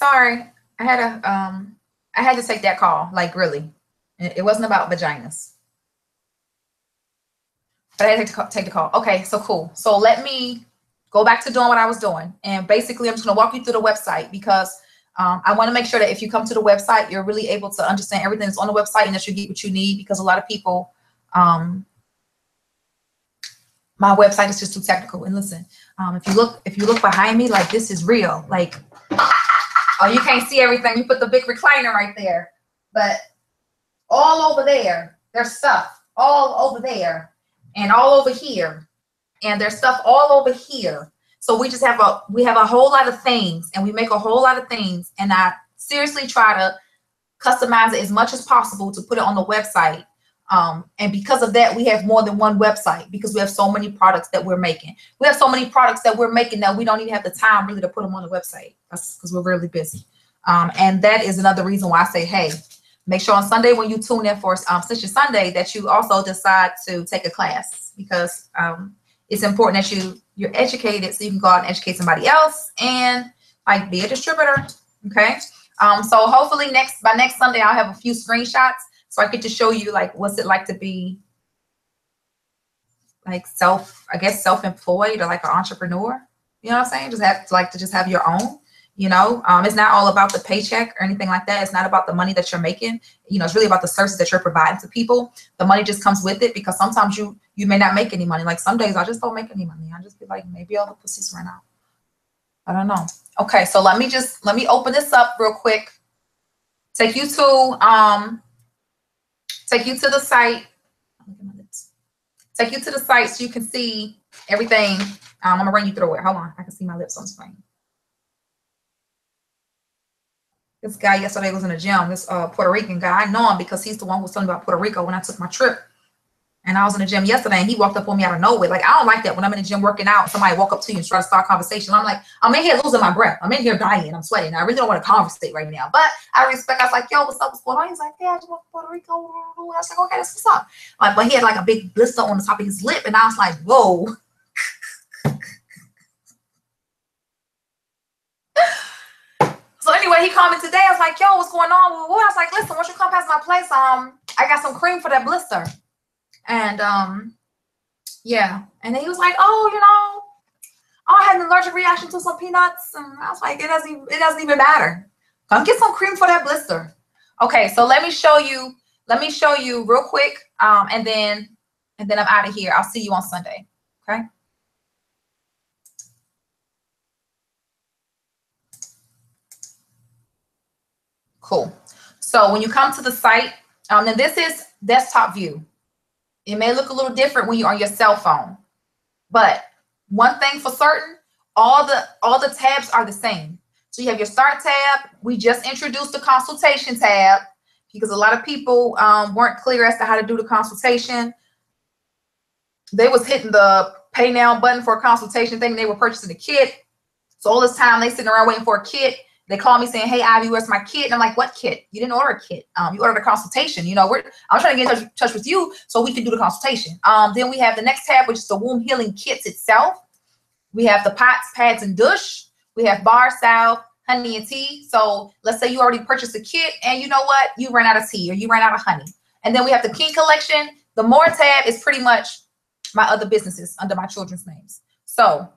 Sorry, I had to take that call. Like really, it wasn't about vaginas, but I had to take the call. Okay, so cool. So let me go back to doing what I was doing, and basically, I'm just gonna walk you through the website because I want to make sure that if you come to the website, you're really able to understand everything that's on the website and that you get what you need. Because a lot of people, my website is just too technical. And listen, if you look behind me, like this is real. Like, oh, you can't see everything. You put the big recliner right there, but all over there, there's stuff all over there and all over here, and there's stuff all over here. So we just have a whole lot of things, and we make a whole lot of things, and I seriously try to customize it as much as possible to put it on the website. And because of that, we have more than one website because we have so many products that we're making. We have so many products that we're making that we don't even have the time really to put them on the website. That's because we're really busy. And that is another reason why I say, hey, make sure on Sunday when you tune in for Session Sunday that you also decide to take a class, because it's important that you're educated so you can go out and educate somebody else and like be a distributor. Okay. So hopefully by next Sunday, I'll have a few screenshots so I get to show you like what's it like to be like self-employed or like an entrepreneur. You know what I'm saying? Just have your own. You know, it's not all about the paycheck or anything like that. It's not about the money that you're making. You know, it's really about the services that you're providing to people. The money just comes with it because sometimes you may not make any money. Like some days I just don't make any money. I just be like, maybe all the pussies run out. I don't know. Okay, so let me open this up real quick. Take you to the site. Take you to the site so you can see everything. I'm gonna run you through it. Hold on, I can see my lips on screen. This guy yesterday was in the gym, this Puerto Rican guy. I know him because he's the one who was telling me about Puerto Rico when I took my trip. And I was in the gym yesterday and he walked up on me out of nowhere. Like, I don't like that when I'm in the gym working out, somebody walk up to you and try to start a conversation. I'm like, I'm in here losing my breath. I'm in here dying. I'm sweating. I really don't want to conversate right now. But I respect, I was like, yo, what's up? What's going on? He's like, yeah, I just went to Puerto Rico. I was like, okay, that's what's up. But he had like a big blister on the top of his lip. And I was like, whoa. So anyway, he called me today. I was like, yo, what's going on? I was like, listen, once you come past my place, I got some cream for that blister. And yeah. And then he was like, oh, you know, I had an allergic reaction to some peanuts. And I was like, it doesn't even matter. Come get some cream for that blister. Okay, so let me show you real quick. And then I'm out of here. I'll see you on Sunday. Okay. Cool. So when you come to the site, then this is desktop view. It may look a little different when you're on your cell phone, but one thing for certain, all the tabs are the same. So you have your start tab. We just introduced the consultation tab because a lot of people weren't clear as to how to do the consultation. They was hitting the pay now button for a consultation thing. They were purchasing a kit. So all this time they sitting around waiting for a kit. They call me saying, hey, Ivy, where's my kit? And I'm like, what kit? You didn't order a kit. You ordered a consultation. You know, I'm trying to get in touch with you so we can do the consultation. Then we have the next tab, which is the womb healing kits itself. We have the pots, pads, and douche. We have bar, salve, honey, and tea. So let's say you already purchased a kit and you know what? You ran out of tea or you ran out of honey. And then we have the King collection. The more tab is pretty much my other businesses under my children's names. So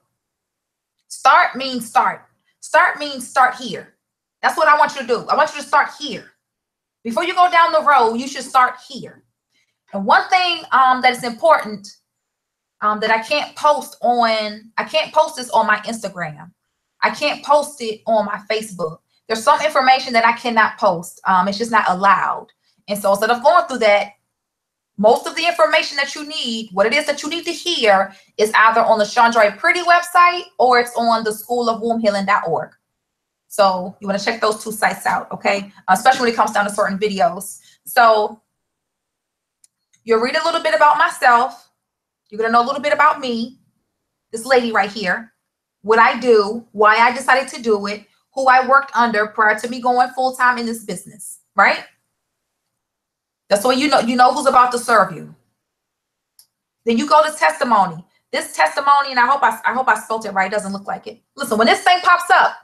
start means start. Start means start here. That's what I want you to do. I want you to start here. Before you go down the road, you should start here. And one thing that is important that I can't post this on my Instagram. I can't post it on my Facebook. There's some information that I cannot post. It's just not allowed. And so instead of going through that, most of the information that you need, what it is that you need to hear, is either on the Chandra Pretty website or it's on the schoolofwombhealing.org. So you want to check those two sites out, okay? Especially when it comes down to certain videos. So you'll read a little bit about myself. You're going to know a little bit about me, this lady right here, what I do, why I decided to do it, who I worked under prior to me going full-time in this business, right? That's why you know who's about to serve you. Then you go to testimony. This testimony, and I hope I spelled it right. It doesn't look like it. Listen, when this thing pops up,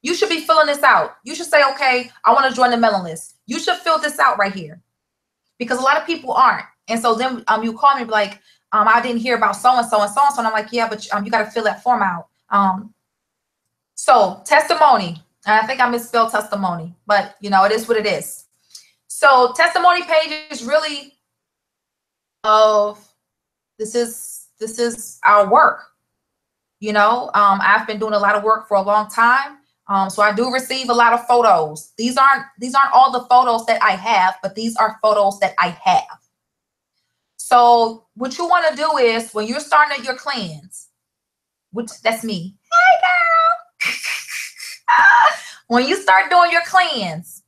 You should be filling this out. You should say, okay, I want to join the mailing list. You should fill this out right here, because a lot of people aren't. And so then you call me and be like, I didn't hear about so-and-so and so-and-so. And I'm like, yeah, but you got to fill that form out. So testimony, and I think I misspelled testimony, but you know, it is what it is. So testimony page is really this is our work. You know, I've been doing a lot of work for a long time. So I do receive a lot of photos. These aren't all the photos that I have, but these are photos that I have. So what you want to do is, when you're starting your cleanse, which that's me. Hey girl. When you start doing your cleanse,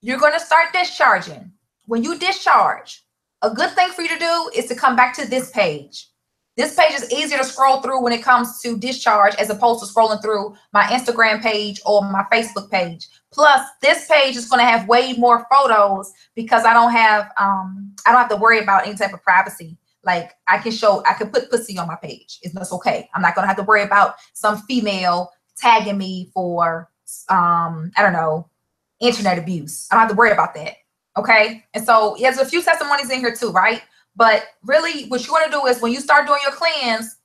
you're going to start discharging. When you discharge, a good thing for you to do is to come back to this page. This page is easier to scroll through when it comes to discharge, as opposed to scrolling through my Instagram page or my Facebook page. Plus, this page is going to have way more photos, because I don't have to worry about any type of privacy. Like, I can put pussy on my page. It's okay. I'm not going to have to worry about some female tagging me for, I don't know, internet abuse. I don't have to worry about that. Okay. And so there's a few testimonies in here too, right? But really, what you want to do is, when you start doing your cleanse,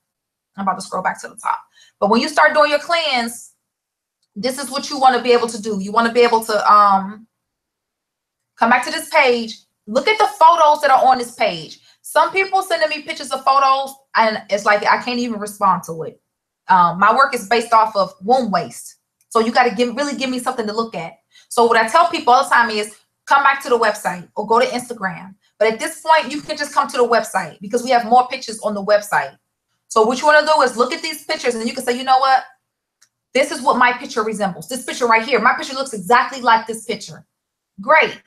I'm about to scroll back to the top, but when you start doing your cleanse, this is what you want to be able to do. You want to be able to come back to this page, look at the photos that are on this page. Some people sending me pictures of photos, and it's like I can't even respond to it. My work is based off of womb waste. So you got to really give me something to look at. So what I tell people all the time is, come back to the website or go to Instagram. But at this point, you can just come to the website, because we have more pictures on the website. So what you want to do is look at these pictures, and you can say, you know what? This is what my picture resembles. This picture right here, my picture looks exactly like this picture. Great.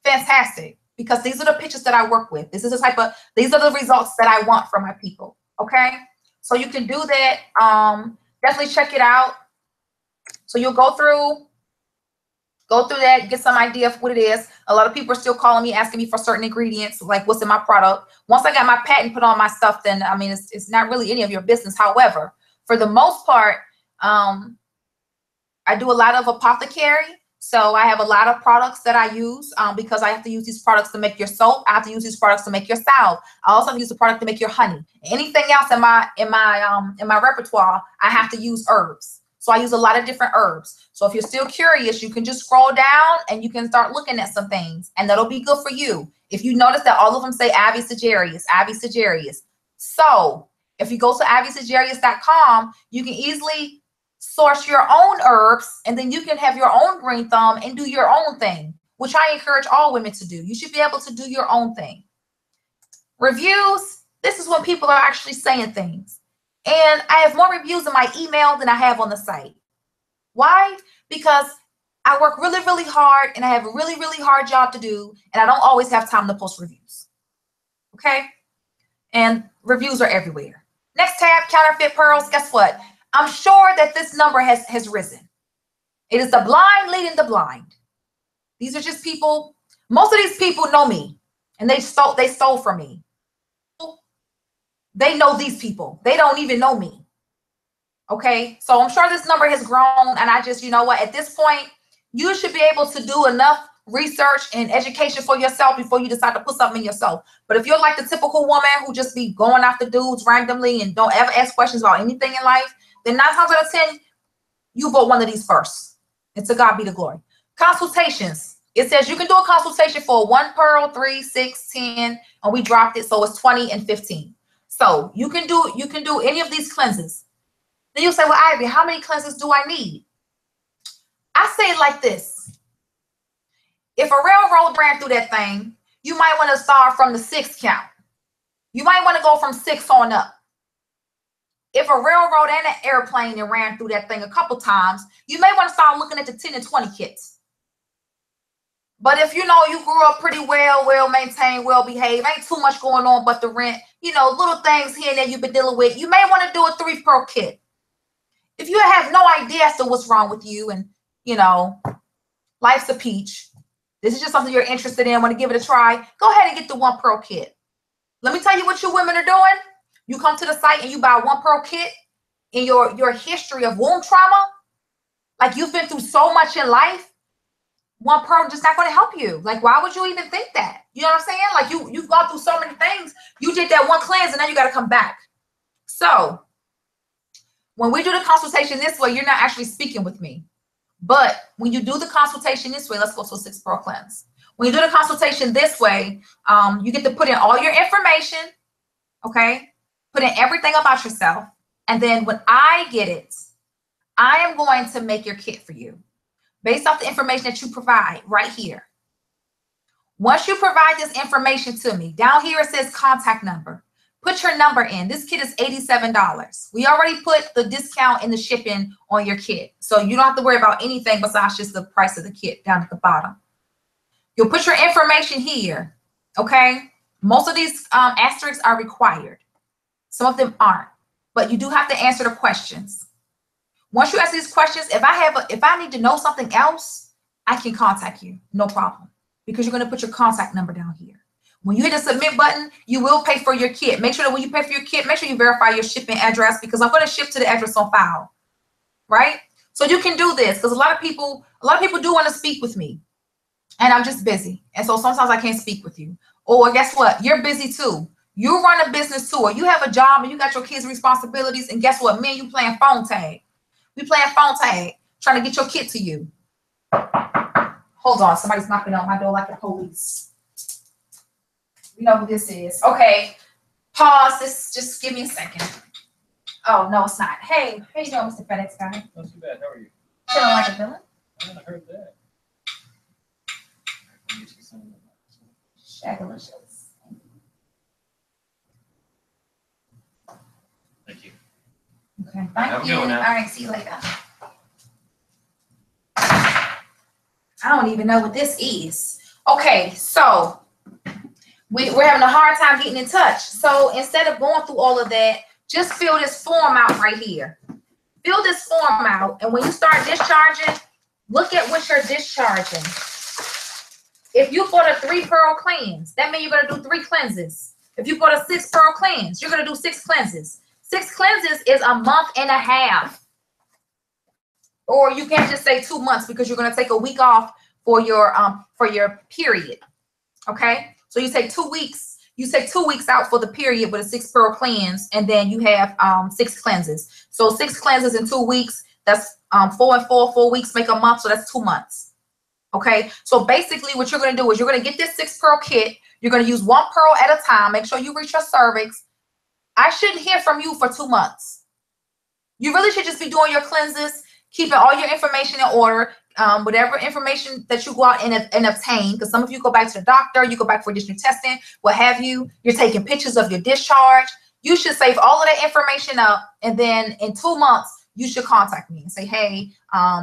Fantastic. Because these are the pictures that I work with. These are the results that I want from my people. Okay. So you can do that. Definitely check it out. So you'll go through that, get some idea of what it is. A lot of people are still calling me, asking me for certain ingredients, like what's in my product. Once I got my patent put on my stuff, then I mean, it's not really any of your business. However, for the most part, I do a lot of apothecary. So I have a lot of products that I use because I have to use these products to make your soap. I have to use these products to make your salve. I also use the product to make your honey. Anything else in my repertoire, I have to use herbs. So I use a lot of different herbs. So if you're still curious, you can just scroll down and you can start looking at some things, and that'll be good for you. If you notice that all of them say Ivy Sagarius, Ivy Sagarius. So if you go to ivysagarius.com, you can easily source your own herbs, and then you can have your own green thumb and do your own thing, which I encourage all women to do. You should be able to do your own thing. Reviews, this is when people are actually saying things. And I have more reviews in my email than I have on the site. Why? Because I work really, really hard, and I have a really, really hard job to do, and I don't always have time to post reviews. Okay? And reviews are everywhere. Next tab, counterfeit pearls. Guess what? I'm sure that this number has risen. It is the blind leading the blind. These are just people. Most of these people know me, and they stole from me. They know these people. They don't even know me. Okay. So I'm sure this number has grown. And I just, you know what, at this point, you should be able to do enough research and education for yourself before you decide to put something in yourself. But if you're like the typical woman who just be going after dudes randomly and don't ever ask questions about anything in life, then 9 times out of 10, you vote one of these first. And to God be the glory. Consultations. It says you can do a consultation for 1 pearl, 3, 6, 10, and we dropped it. So it's 20 and 15. So you can do any of these cleanses. Then you'll say, well, Ivy, how many cleanses do I need? I say it like this. If a railroad ran through that thing, you might want to start from the 6 count. You might want to go from 6 on up. If a railroad and an airplane and ran through that thing a couple times, you may want to start looking at the 10 and 20 kits. But if you know you grew up pretty well maintained, well behaved, ain't too much going on but the rent, you know, little things here and there you've been dealing with, you may want to do a 3 pearl kit. If you have no idea as to what's wrong with you and, you know, life's a peach, this is just something you're interested in, want to give it a try, go ahead and get the 1 pearl kit. Let me tell you what you women are doing. You come to the site and you buy 1 pearl kit in your history of womb trauma. Like, you've been through so much in life, one pearl just not going to help you. Like, why would you even think that? You know what I'm saying? Like, you've gone through so many things. You did that one cleanse and now you got to come back. So when we do the consultation this way, you're not actually speaking with me. But when you do the consultation this way, let's go to a 6 pearl cleanse. When you do the consultation this way, you get to put in all your information, okay? Put in everything about yourself. And then when I get it, I am going to make your kit for you based off the information that you provide right here. Once you provide this information to me, down here it says contact number. Put your number in. This kit is $87. We already put the discount and the shipping on your kit. So you don't have to worry about anything besides just the price of the kit down at the bottom. You'll put your information here, okay? Most of these asterisks are required. Some of them aren't, but you do have to answer the questions. Once you answer these questions, if I need to know something else, I can contact you, no problem, because you're going to put your contact number down here. When you hit the submit button, you will pay for your kit. Make sure that when you pay for your kit, make sure you verify your shipping address, because I'm going to ship to the address on file, right? So you can do this because a lot of people do want to speak with me, and I'm just busy. And so sometimes I can't speak with you. Or guess what? You're busy too. You run a business too, or you have a job and you got your kids' responsibilities. And guess what? Me and you playing phone tag. We playing phone tag, trying to get your kit to you. Hold on, somebody's knocking on my door like the police. You know who this is. Okay, pause this. Just give me a second. Oh, no, it's not. Hey, how you doing, Mr. FedEx guy? Not too bad. How are you? Feeling like a villain? I haven't heard that. Shagalicious. Thank you. Okay, thank you. All right, see you later. I don't even know what this is. Okay, so we're having a hard time getting in touch. So instead of going through all of that, just fill this form out right here. Fill this form out, and when you start discharging, look at what you're discharging. If you bought a 3 pearl cleanse, that means you're going to do 3 cleanses. If you bought a 6 pearl cleanse, you're going to do 6 cleanses. 6 cleanses is a month and a half. Or you can't just say 2 months because you're going to take a week off for your period. Okay? So you take 2 weeks. You take 2 weeks out for the period with a 6 pearl cleanse, and then you have 6 cleanses. So 6 cleanses in 2 weeks, that's 4 and 4, 4 weeks make a month, so that's 2 months. Okay, so basically what you're going to do is you're going to get this 6 pearl kit. You're going to use 1 pearl at a time. Make sure you reach your cervix. I shouldn't hear from you for 2 months. You really should just be doing your cleanses, keeping all your information in order, whatever information that you go out and obtain, because some of you go back to the doctor, you go back for additional testing, what have you. You're taking pictures of your discharge. You should save all of that information up, and then in 2 months, you should contact me and say, hey,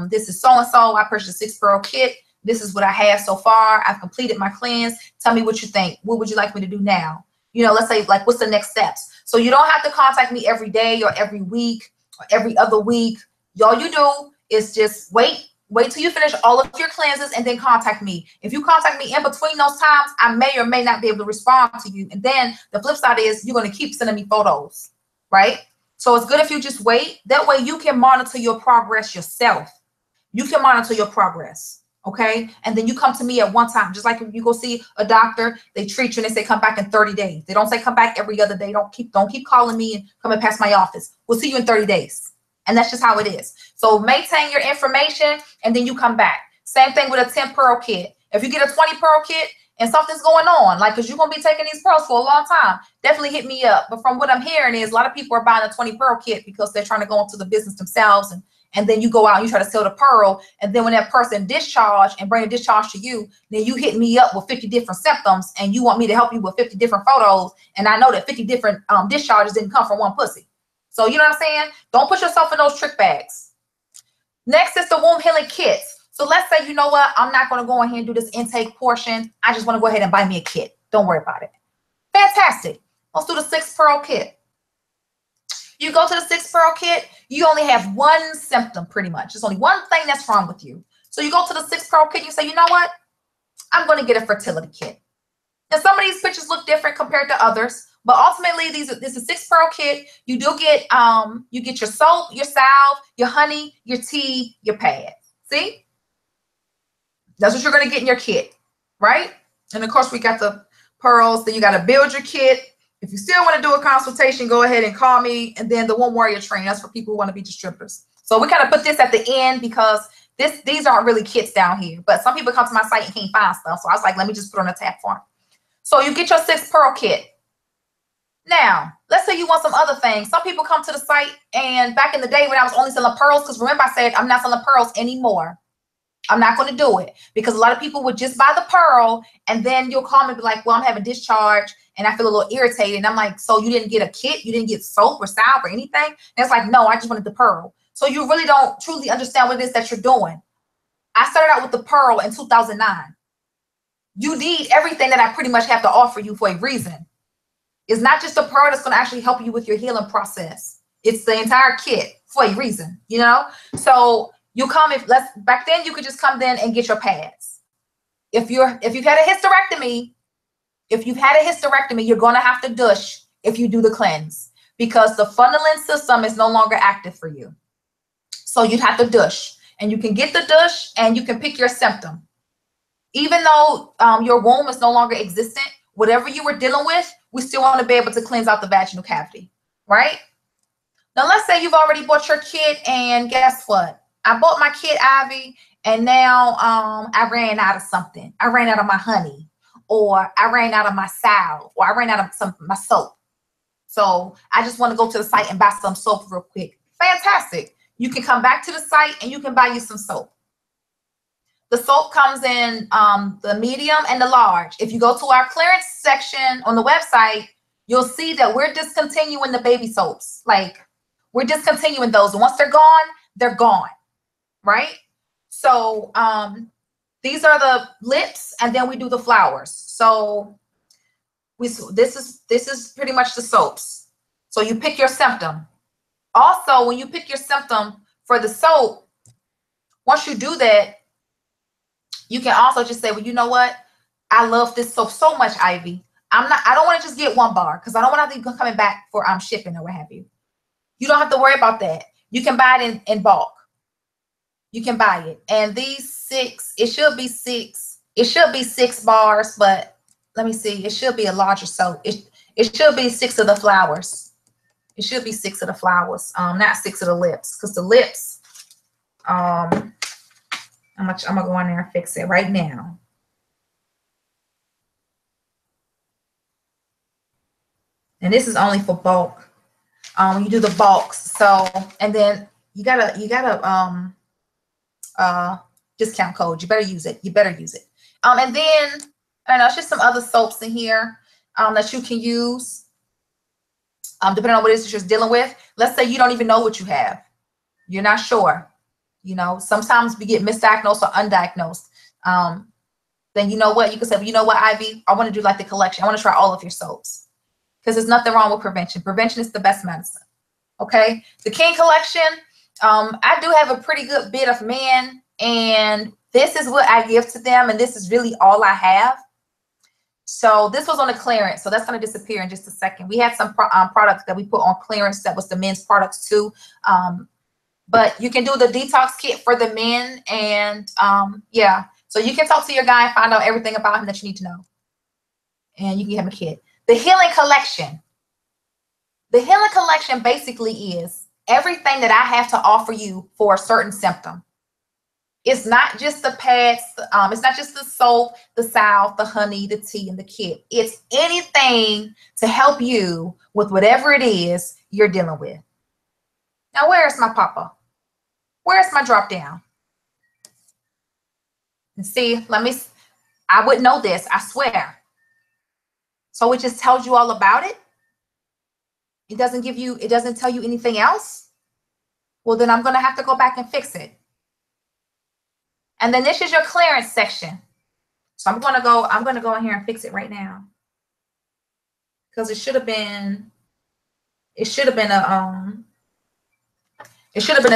this is so-and-so. I purchased a 6 pearl kit. This is what I have so far. I've completed my cleanse. Tell me what you think. What would you like me to do now? You know, let's say, like, what's the next steps? So you don't have to contact me every day or every week or every other week. All you do is just wait till you finish all of your cleanses and then contact me. If you contact me in between those times, I may or may not be able to respond to you. And then the flip side is you're going to keep sending me photos, right? So it's good if you just wait. That way you can monitor your progress yourself. You can monitor your progress. Okay. And then you come to me at one time, just like if you go see a doctor, they treat you and they say, come back in 30 days. They don't say come back every other day. Don't keep calling me and coming past my office. We'll see you in 30 days. And that's just how it is. So maintain your information and then you come back. Same thing with a 10 pearl kit. If you get a 20 pearl kit and something's going on, like, cause you're going to be taking these pearls for a long time, definitely hit me up. But from what I'm hearing is a lot of people are buying a 20 pearl kit because they're trying to go into the business themselves, and then you go out and you try to sell the pearl. And then when that person discharge and bring a discharge to you, then you hit me up with 50 different symptoms and you want me to help you with 50 different photos. And I know that 50 different discharges didn't come from one pussy. So you know what I'm saying? Don't put yourself in those trick bags. Next is the womb healing kits. So let's say, you know what? I'm not going to go ahead and do this intake portion. I just want to go ahead and buy me a kit. Don't worry about it. Fantastic. Let's do the 6 pearl kit. You go to the 6 pearl kit, you only have one symptom pretty much. There's only one thing that's wrong with you. So you go to the 6 pearl kit, you say, you know what? I'm going to get a fertility kit. Now, some of these pictures look different compared to others. But ultimately, this is a 6 pearl kit. You do get you get your soap, your salve, your honey, your tea, your pads. See? That's what you're gonna get in your kit, right? And of course, we got the pearls. Then you got to build your kit. If you still want to do a consultation, go ahead and call me. And then the One Warrior training, that's for people who want to be distributors. So we kind of put this at the end because these aren't really kits down here. But some people come to my site and can't find stuff. So I was like, let me just put on a tab form. So you get your 6 pearl kit. Now, let's say you want some other things. Some people come to the site, and back in the day when I was only selling pearls, because remember I said I'm not selling pearls anymore. I'm not going to do it because a lot of people would just buy the pearl, and then you'll call me and be like, well, I'm having discharge and I feel a little irritated. And I'm like, so you didn't get a kit? You didn't get soap or salve or anything? And it's like, no, I just wanted the pearl. So you really don't truly understand what it is that you're doing. I started out with the pearl in 2009. You need everything that I pretty much have to offer you for a reason. It's not just a pearl that's going to actually help you with your healing process. It's the entire kit for a reason, you know? So you come, back then you could just come then and get your pads. If you've had a hysterectomy, you're going to have to douche if you do the cleanse because the funneling system is no longer active for you. So you'd have to douche, and you can get the douche and you can pick your symptom. Even though your womb is no longer existent, whatever you were dealing with, we still want to be able to cleanse out the vaginal cavity, right? Now, let's say you've already bought your kit, and guess what? I bought my kit, Ivy, and now I ran out of something. I ran out of my honey, or I ran out of my salve, or I ran out of my soap. So I just want to go to the site and buy some soap real quick. Fantastic. You can come back to the site and you can buy you some soap. The soap comes in the medium and the large. If you go to our clearance section on the website, you'll see that we're discontinuing the baby soaps. Like, we're discontinuing those. And once they're gone, right? So these are the lips, and then we do the flowers. So this is pretty much the soaps. So you pick your symptom. Also, when you pick your symptom for the soap, once you do that, you can also just say, well, you know what? I love this soap so much, Ivy. I don't want to just get one bar because I don't want to have to be coming back for shipping or what have you. You don't have to worry about that. You can buy it in bulk. You can buy it. And these 6, it should be 6. It should be 6 bars, but let me see. It should be a larger soap. It should be 6 of the flowers. It should be 6 of the flowers, not 6 of the lips, because the lips, I'm gonna go in there and fix it right now. And this is only for bulk. When you do the bulks, so, and then you gotta discount code. You better use it. You better use it. And then I don't know, it's just some other soaps in here that you can use. Depending on what it is that you're dealing with. Let's say you don't even know what you have. You're not sure. You know, sometimes we get misdiagnosed or undiagnosed. Then you know what? You can say, well, you know what, Ivy? I want to do like the collection. I want to try all of your soaps. Because there's nothing wrong with prevention. Prevention is the best medicine. Okay? The King collection, I do have a pretty good bit of men. And this is what I give to them. And this is really all I have. So this was on a clearance, so that's going to disappear in just a second. We had some products that we put on clearance that was the men's products too. But you can do the detox kit for the men, and yeah. So you can talk to your guy and find out everything about him that you need to know. And you can give him a kit. The healing collection. The healing collection basically is everything that I have to offer you for a certain symptom. It's not just the pads, it's not just the soap, the salve, the honey, the tea, and the kit. It's anything to help you with whatever it is you're dealing with. Now, where's my papa? Where's my drop down? And see, I wouldn't know this, I swear. So it just tells you all about it. It doesn't tell you anything else. Well, then I'm going to have to go back and fix it. And then this is your clearance section. So I'm going to go in here and fix it right now. Because it should have been a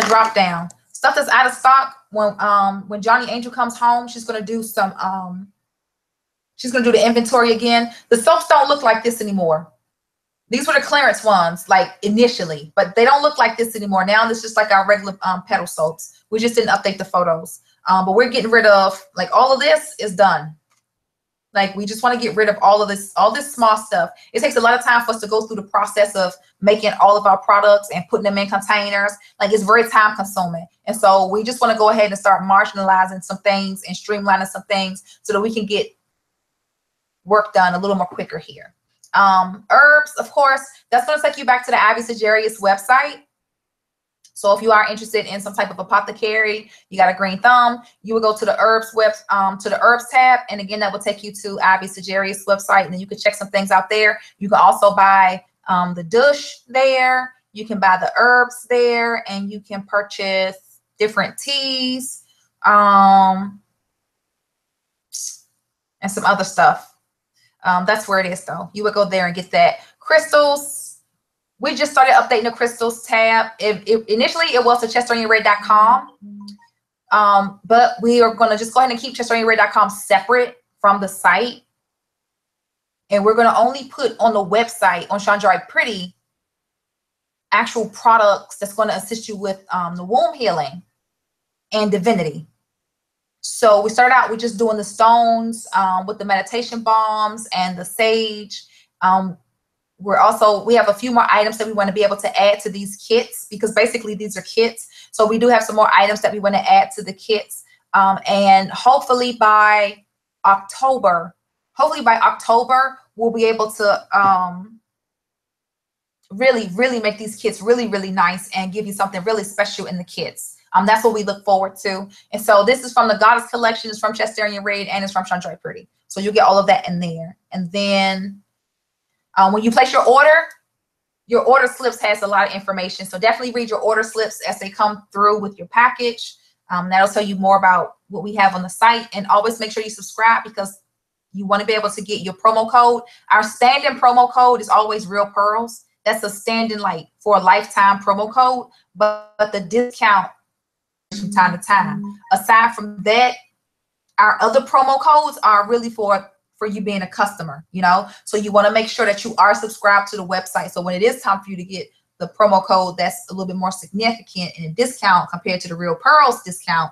drop down. Stuff that's out of stock, when Johnny Angel comes home, she's going to do the inventory again. The soaps don't look like this anymore. These were the clearance ones, like initially, but they don't look like this anymore. Now this is just like our regular petal soaps. We just didn't update the photos. But we're getting rid of, like, all of this is done. Like, we just want to get rid of all this small stuff. It takes a lot of time for us to go through the process of making all of our products and putting them in containers. Like, it's very time consuming. And so we just want to go ahead and start marginalizing some things and streamlining some things so that we can get work done a little more quicker here. Herbs, of course, that's going to take you back to the Ivy Sagarius website. So if you are interested in some type of apothecary, you got a green thumb, you will go to the herbs to the herbs tab. And again, that will take you to Ivy Sagarius website. And then you can check some things out there. You can also buy the douche there. You can buy the herbs there, and you can purchase different teas and some other stuff. That's where it is, though. You would go there and get that. Crystals. We just started updating the crystals tab. Initially, it was to ChestOnYourRay.com. But we are going to just go ahead and keep ChestOnYourRay.com separate from the site. And we're going to only put on the website, on Chandrai Pretty, actual products that's going to assist you with the womb healing and divinity. So we started out with just doing the stones with the meditation bombs and the sage. We have a few more items that we want to be able to add to these kits, because basically these are kits. So we do have some more items that we want to add to the kits. And hopefully by October, we'll be able to really make these kits really nice and give you something really special in the kits. That's what we look forward to. And so this is from the Goddess Collection. It's from Chesterian Raid, and it's from Chandrai Pretty. So you'll get all of that in there. And then when you place your order slips has a lot of information. So definitely read your order slips as they come through with your package. That'll tell you more about what we have on the site. And always make sure you subscribe, because you want to be able to get your promo code. Our standing promo code is always Real Pearls. That's a standing, like, for a lifetime promo code. But the discount from time to time. Aside from that, our other promo codes are really for you being a customer, you know. So you want to make sure that you are subscribed to the website. So when it is time for you to get the promo code that's a little bit more significant in a discount compared to the Real Pearls discount,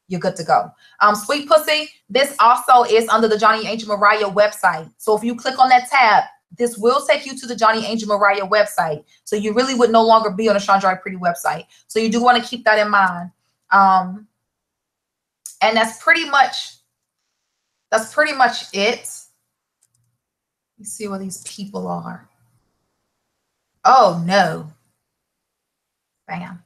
you're good to go. Sweet Pussy, this also is under the Johnny Angel Mariah website. So if you click on that tab, this will take you to the Johnny Angel Mariah website. So you really would no longer be on the Chandrai Pretty website. So you do want to keep that in mind. And that's pretty much it. Let me see where these people are. Oh no. Bam.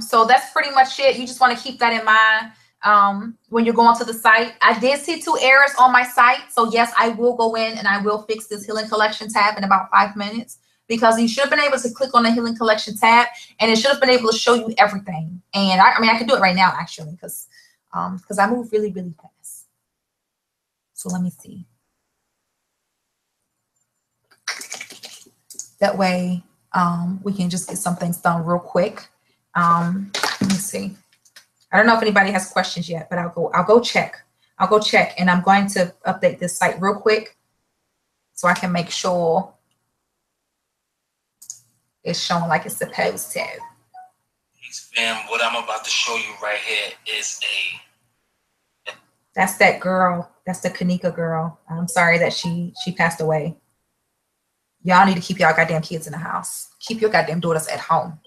So that's pretty much it. You just want to keep that in mind when you're going to the site. I did see 2 errors on my site. So yes, I will go in and I will fix this Healing Collection tab in about 5 minutes, because you should have been able to click on the Healing Collection tab and it should have been able to show you everything. And I mean, I can do it right now actually, because I move really fast. So let me see. That way we can just get some things done real quick. Let me see. I don't know if anybody has questions yet, but I'll go check. And I'm going to update this site real quick so I can make sure it's showing like it's supposed to. Fam, what I'm about to show you right here is That's that girl. That's the Kanika girl. I'm sorry that she passed away. Y'all need to keep y'all goddamn kids in the house. Keep your goddamn daughters at home.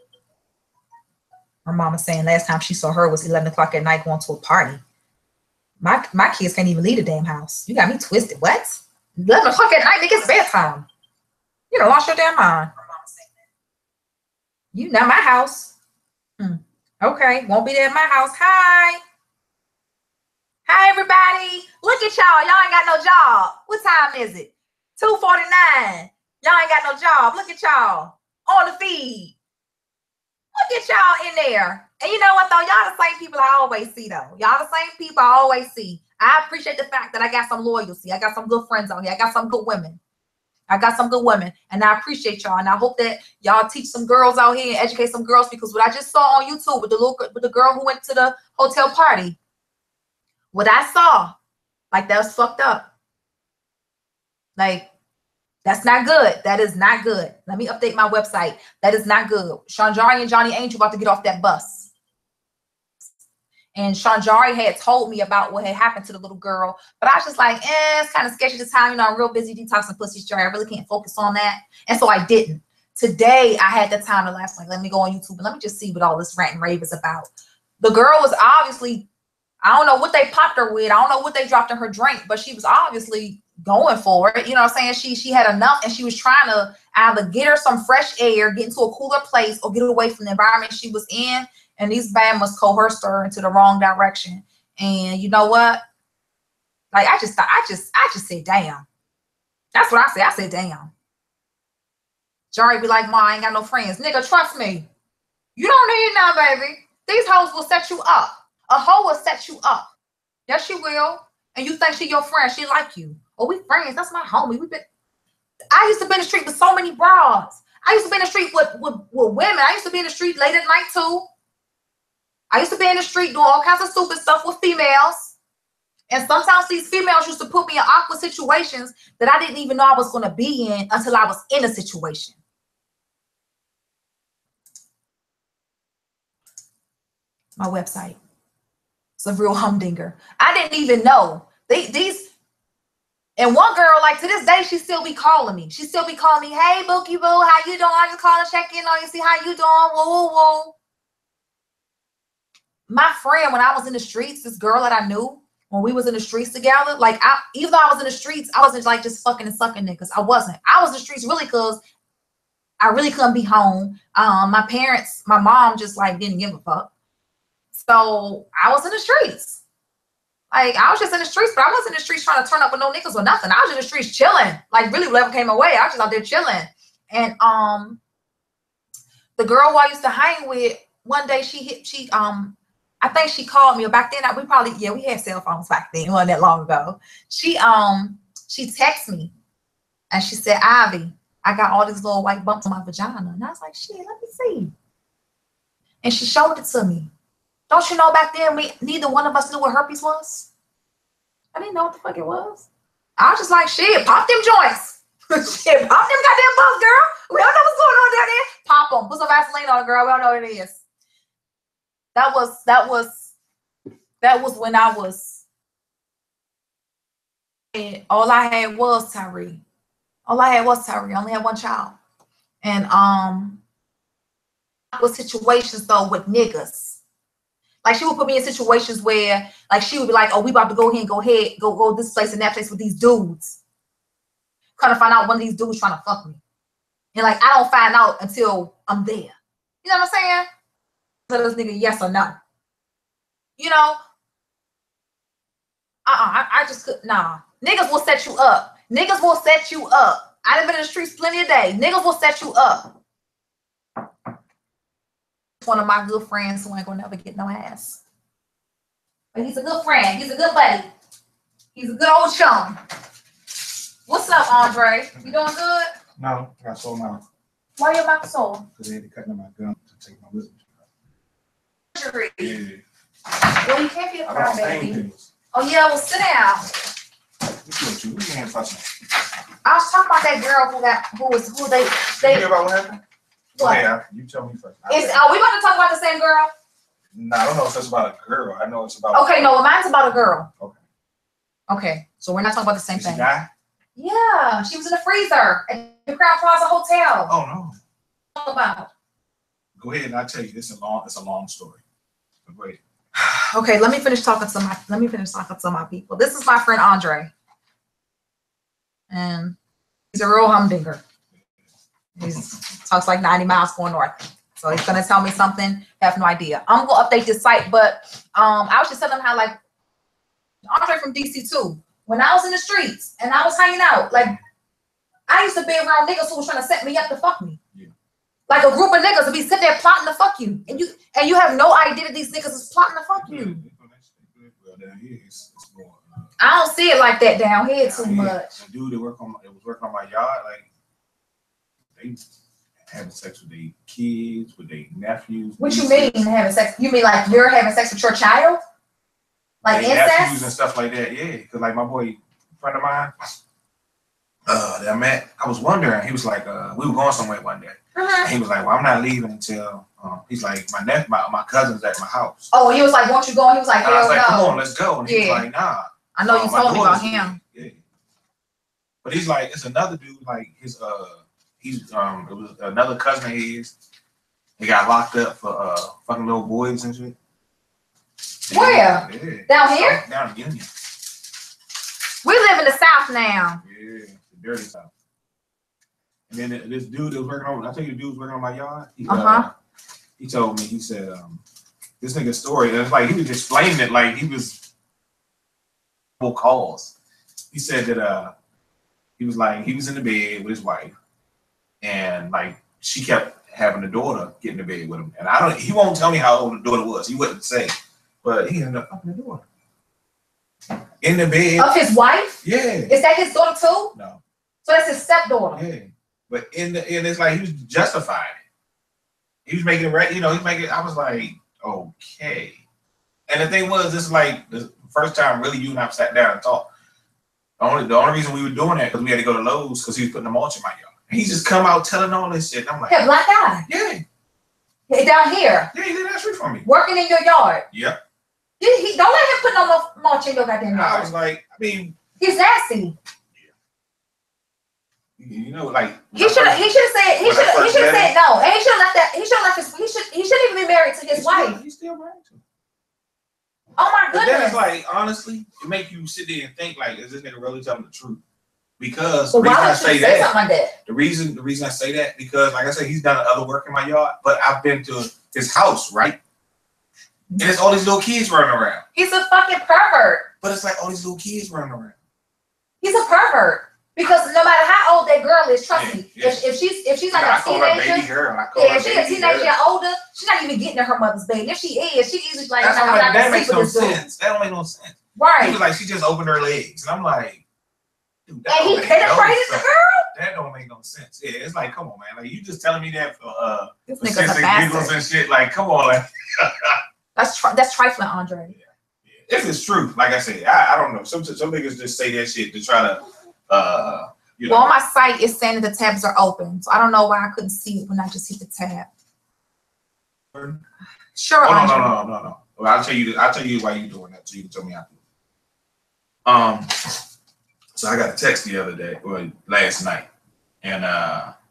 My mama saying last time she saw her was 11 o'clock at night going to a party. My kids can't even leave the damn house. You got me twisted. What? 11 o'clock at night, nigga, it's bedtime. You done lost your damn mind. You not my house. Okay, won't be there at my house. Hi. Hi, everybody. Look at y'all. Y'all ain't got no job. What time is it? 2:49. Y'all ain't got no job. Look at y'all on the feed. Look at y'all in there. And you know what, though? Y'all the same people I always see, though. Y'all the same people I always see. I appreciate the fact that I got some loyalty. I got some good friends out here. I got some good women. And I appreciate y'all. And I hope that y'all teach some girls out here and educate some girls, because what I just saw on YouTube with the girl who went to the hotel party, what I saw, like, that was fucked up. Like, That's not good. That is not good. Let me update my website. That is not good. Shanjari and Johnny Angel about to get off that bus. And Shanjari had told me about what had happened to the little girl, but I was just like, it's kind of sketchy at the time. You know, I'm real busy detoxing pussy story. I really can't focus on that. And so I didn't. Today, I had the time to last night. Let me go on YouTube and let me just see what all this rant and rave is about. The girl was obviously, I don't know what they popped her with. I don't know what they dropped in her drink, but she was obviously going for it. You know what I'm saying? She had enough, and she was trying to either get her some fresh air, get into a cooler place, or get away from the environment she was in. And these Bamas coerced her into the wrong direction. And you know what? Like, I just said, damn. That's what I said. I said, damn. Jari be like, Ma, I ain't got no friends. Nigga, trust me. You don't need now, baby. These hoes will set you up. A hoe will set you up. Yes, she will. And you think she your friend. She like you. Oh, we friends. That's my homie. I used to be in the street with so many broads. I used to be in the street with women. I used to be in the street late at night, too. I used to be in the street doing all kinds of stupid stuff with females. And sometimes these females used to put me in awkward situations that I didn't even know I was going to be in until I was in a situation. My website. It's a real humdinger. I didn't even know. And one girl, like to this day, she still be calling me. She still be calling me, hey, Bookie Boo, how you doing? I just called to check in on you, see how you doing. Woo, woo, woo. My friend, when I was in the streets, this girl that I knew, when we was in the streets together, like even though I was in the streets, I wasn't like just fucking and sucking niggas. I wasn't. I was in the streets really because I really couldn't be home. My parents, my mom just like didn't give a fuck. So I was in the streets. Like I was just in the streets, but I wasn't in the streets trying to turn up with no niggas or nothing. I was in the streets chilling. Like really whatever came my way, I was just out there chilling. And the girl who I used to hang with, one day I think she called me, or back then we had cell phones back then, it wasn't that long ago. She texted me and she said, Ivy, I got all these little white bumps on my vagina. And I was like, shit, let me see. And she showed it to me. Don't you know back then neither one of us knew what herpes was? I didn't know what the fuck it was. I was just like, shit, pop them joints. Shit, pop them goddamn bumps, girl. We don't know what's going on down there. Pop them. Put some Vaseline on it, girl. We don't know what it is. That was when I was, all I had was Tyree. All I had was Tyree. I only had one child. And was situations though with niggas. Like she would put me in situations where like she would be like, oh, we about to go here and go this place and that place with these dudes. Kind of find out one of these dudes trying to fuck me. And like I don't find out until I'm there. You know what I'm saying? Tell this nigga yes or no. You know? I just could, nah. Niggas will set you up. Niggas will set you up. I done been in the streets plenty of days. Niggas will set you up. One of my good friends who ain't gonna never get no ass. But he's a good friend. He's a good buddy. He's a good old chum. What's up, Andre? You doing good? No, I got sore mouth. Why your mouth sore? Because they had to cut in my gum to take my wisdom. Surgery. Yeah. Well, you can't be a I got crybaby. pain. Oh yeah, well sit down. What you ain't touching? I was talking about that girl who they You hear about what happened? What? Yeah, you tell me first. Are we about to talk about the same girl? No, I don't know if it's about a girl. I know it's about. Okay, no, mine's about a girl. Okay. Okay, so we're not talking about the same Did thing. she die? Yeah, she was in the freezer at the Crown Plaza Hotel. Oh no. Talk about. Go ahead and I'll tell you. It's a long story. But go ahead. Okay, let me finish talking to my people. This is my friend Andre. And he's a real humdinger. He talks like 90 miles going north. So he's gonna tell me something, have no idea. I'm gonna update this site, but I was just telling him how like Andre from DC too. When I was in the streets and I was hanging out, like I used to be around niggas who was trying to set me up to fuck me. Yeah. Like a group of niggas would be sitting there plotting to fuck you, and you have no idea that these niggas is plotting to fuck you. Well, down here it's more. I don't see it like that down here too much. The dude that was working on my yard, like they having sex with their kids, with their nephews. What you mean having sex? You mean like you're having sex with your child? Like incest? Nephews and stuff like that, yeah. Cause like my boy, friend of mine, I was wondering. He was like, we were going somewhere one day. And he was like, well, I'm not leaving until he's like, my cousin's at my house. Oh, he was like, won't you go? And he was like, and I was like, no. come on, let's go. And he was like, nah. I know you told me about him. Yeah. But he's like, it's another dude, like his it was another cousin of his. He got locked up for fucking little boys and shit. Where? Yeah. Down here? Down in Yoni. We live in the South now. Yeah, the dirty South. And then this dude that was working on, I tell you, the dude was working on my yard. He told me, he said, this nigga's story, and it's like he was explaining it like he was calls. He said that he was in the bed with his wife, and like she kept having the daughter get in the bed with him. And he won't tell me how old the daughter was. He wouldn't say. But he ended up fucking the daughter. In the bed. Of his wife? Yeah. Is that his daughter too? No. So that's his stepdaughter. Yeah. But it's like he was justifying it. He was making it right, I was like, okay. And the thing was, this is like the first time really you and I sat down and talked. The only reason we were doing that because we had to go to Lowe's because he was putting the mulch in my yard. And he just come out telling all this shit. And I'm like, hey, black guy. Yeah. Hey, down here. Yeah, he did that shit for me. Working in your yard. Yep. Don't let him put no mulch in your goddamn yard. I was like, he's nasty. Like he should have said no. And he should have left that. He shouldn't even be married to his wife. He's still married to him. Oh my goodness. But then it's like, honestly, it make you sit there and think like, is this nigga really telling the truth? Because well, the reason why I say that, something like that, the reason I say that, because like I said, he's done other work in my yard, but I've been to his house, right? And it's all these little kids running around. He's a fucking pervert. But it's like all these little kids running around. He's a pervert. Because no matter how old that girl is, trust me, if she's like a teenager, if she's a teenager or older, she's not even getting to her mother's bed. If she is, she easily like, that makes no sense. That don't make no sense. Right. He was like, she just opened her legs, and I'm like, dude, and he penetrated the girl. That don't make no sense. Yeah, it's like, come on, man. Like you just telling me that for this for sense and giggles and shit. Like, come on, like. That's trifling, Andre. Yeah. If it's true, like I said, I don't know. Some niggas just say that shit to try to. Well, on my site it's saying that the tabs are open, so I don't know why I couldn't see it when I just hit the tab. Sure. Oh, no. Well, I'll tell you why you're doing that, so you can tell me how to. So I got a text the other day, or last night, and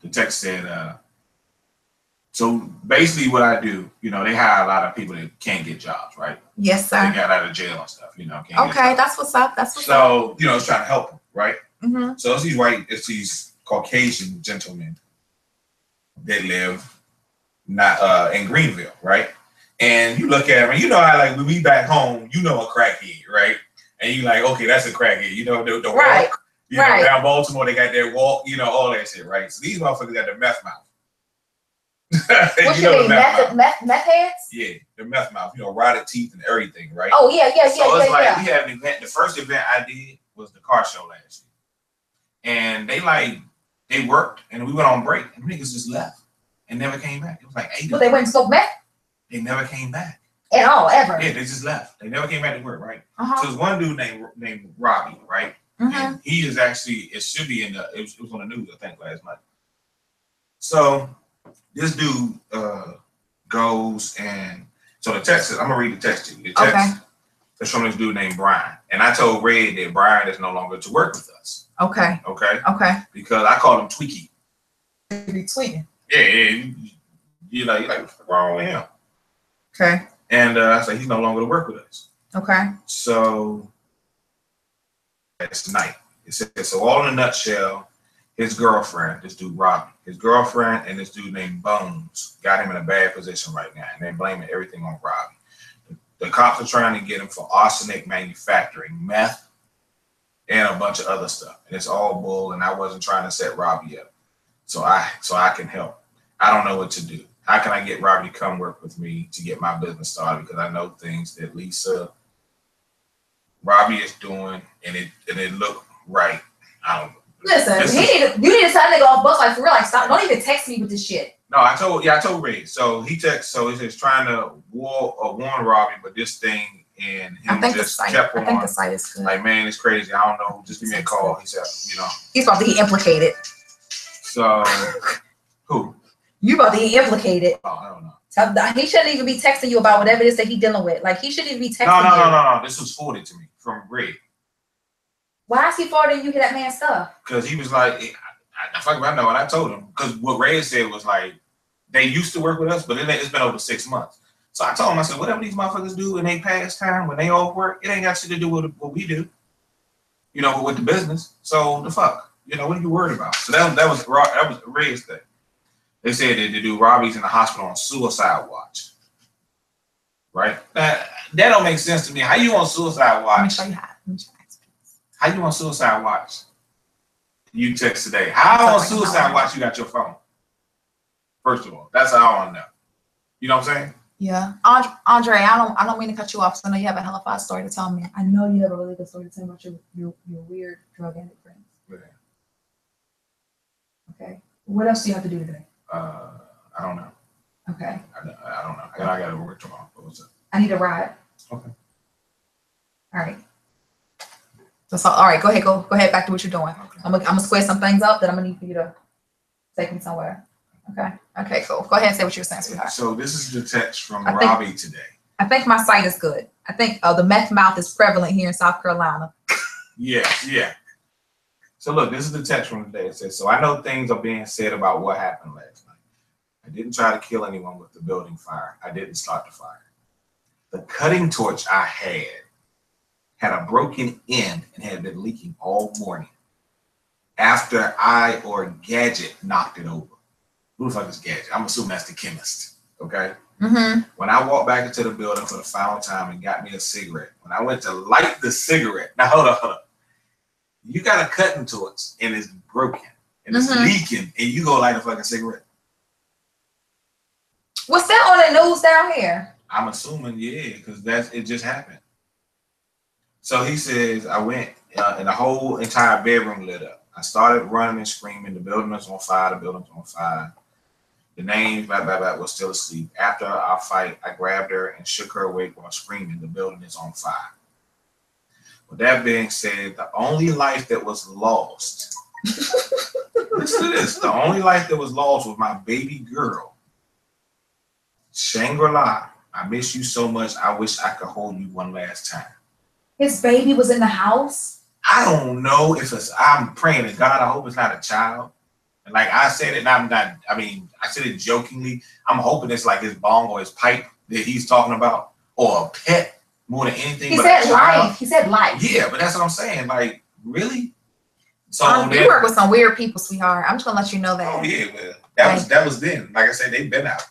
the text said, so basically what I do, they hire a lot of people that can't get jobs, right? Yes, sir. They got out of jail and stuff, Okay, that's what's up. So, it's trying to help them, right? Mm-hmm. So it's these Caucasian gentlemen that live not in Greenville, right? And you look at them, and how like when we back home, a crackhead, right? And you like, okay, that's a crackhead, the right. walk, down Baltimore, they got their walk, all that shit, right? So these motherfuckers got the meth mouth. What you mean, meth heads? Yeah, the meth mouth, rotted teeth and everything, right? Oh yeah. So it's like we had an event. The first event I did was the car show last year. And they worked, and we went on break, and niggas just left and never came back. It was like 8 But they went and smoked meth? They never came back. At all, ever? Yeah, they just left. They never came back to work, right? Uh-huh. So there's one dude named Robbie, right? Mm-hmm. And he is actually, it should be it was on the news, I think, last night. So this dude goes and, so the text, I'm going to read the text to you. The text is from this dude named Brian. And I told Red that Brian is no longer to work with us. Okay. Because I called him Tweaky. You be tweeting. Yeah. You're like, what's wrong with him? Okay. And I said, he's no longer to work with us. Okay. So that's night. It says, so all in a nutshell, his girlfriend, this dude Robbie, his girlfriend and this dude named Bones got him in a bad position right now. And they're blaming everything on Robbie. The cops are trying to get him for arsenic manufacturing, meth, and a bunch of other stuff. And it's all bull, and I wasn't trying to set Robbie up. So I can help. I don't know what to do. How can I get Robbie to come work with me to get my business started? Because I know things that Robbie is doing, and it look right. I don't know. Listen, you need to tell nigga off bus like for real. Like stop. Don't even text me with this shit. No, I told Ray. So he texts. So he says trying to warn Robbie, but this thing and he I think just the site. kept on. I think the site is good. Like, man, it's crazy. I don't know. Just give me a call. He said, you know. He's about to get implicated. So, who? You about to get implicated. Oh, I don't know. He shouldn't even be texting you about whatever it is that he's dealing with. Like, he shouldn't even be texting you. No. This was forwarded to me from Greg. Why is he forwarding you that man's stuff? Because he was like, I know, and I told him. Because what Ray said was like, they used to work with us, but it's been over 6 months. So I told him, I said, whatever these motherfuckers do in their past time, when they off work, it ain't got shit to do with what we do. You know, with the business. So the fuck, you know, what are you worried about? So that was Ray's thing. They said that they do Robbie's in the hospital on suicide watch. Right? That don't make sense to me. How you on suicide watch? Let me show you how. How you on suicide watch? You text today. How on suicide watch you got your phone? First of all, that's all I want to know. You know what I'm saying? Yeah. Andre, I don't mean to cut you off, because I know you have a hella fun story to tell me. I know you have a really good story to tell me about your weird drug addict friends. Yeah. Okay. What else do you have to do today? I don't know. Okay. I don't know. I got to work tomorrow. What's up? I need a ride. Okay. All right. So all right, go ahead back to what you're doing. Okay. I'm gonna square some things up that I'm gonna need for you to take me somewhere. Okay, cool. Go ahead and say what you're saying, sweetheart. So this is the text from Robbie today. I think my site is good. I think the meth mouth is prevalent here in South Carolina. Yeah. So look, this is the text from today. It says, so I know things are being said about what happened last night. I didn't try to kill anyone with the building fire. I didn't start the fire. The cutting torch I had a broken end and had been leaking all morning after I or Gadget knocked it over. Who the fuck is Gadget? I'm assuming that's the chemist, okay? Mm-hmm. When I walked back into the building for the final time and got me a cigarette, when I went to light the cigarette, now hold up. You got a cutting torch and it's broken and it's leaking and you go light a fucking cigarette. What's that on the news down here? I'm assuming, yeah, because it just happened. So he says, I went and the whole entire bedroom lit up. I started running and screaming. The building was on fire. The building's on fire. The name, blah, blah, blah, was still asleep. After our fight, I grabbed her and shook her awake while screaming, the building is on fire. With that being said, the only life that was lost, listen to this, the only life that was lost was my baby girl. Shangri-La, I miss you so much. I wish I could hold you one last time. His baby was in the house? I don't know if I'm praying to God. I hope it's not a child. And like I said it, I said it jokingly. I'm hoping it's like his bong or his pipe that he's talking about, or a pet more than anything. He said life. He said life. Yeah, but that's what I'm saying. Like, really? So you work with some weird people, sweetheart. I'm just gonna let you know that. Oh yeah, well, that was then. Like I said, they've been out.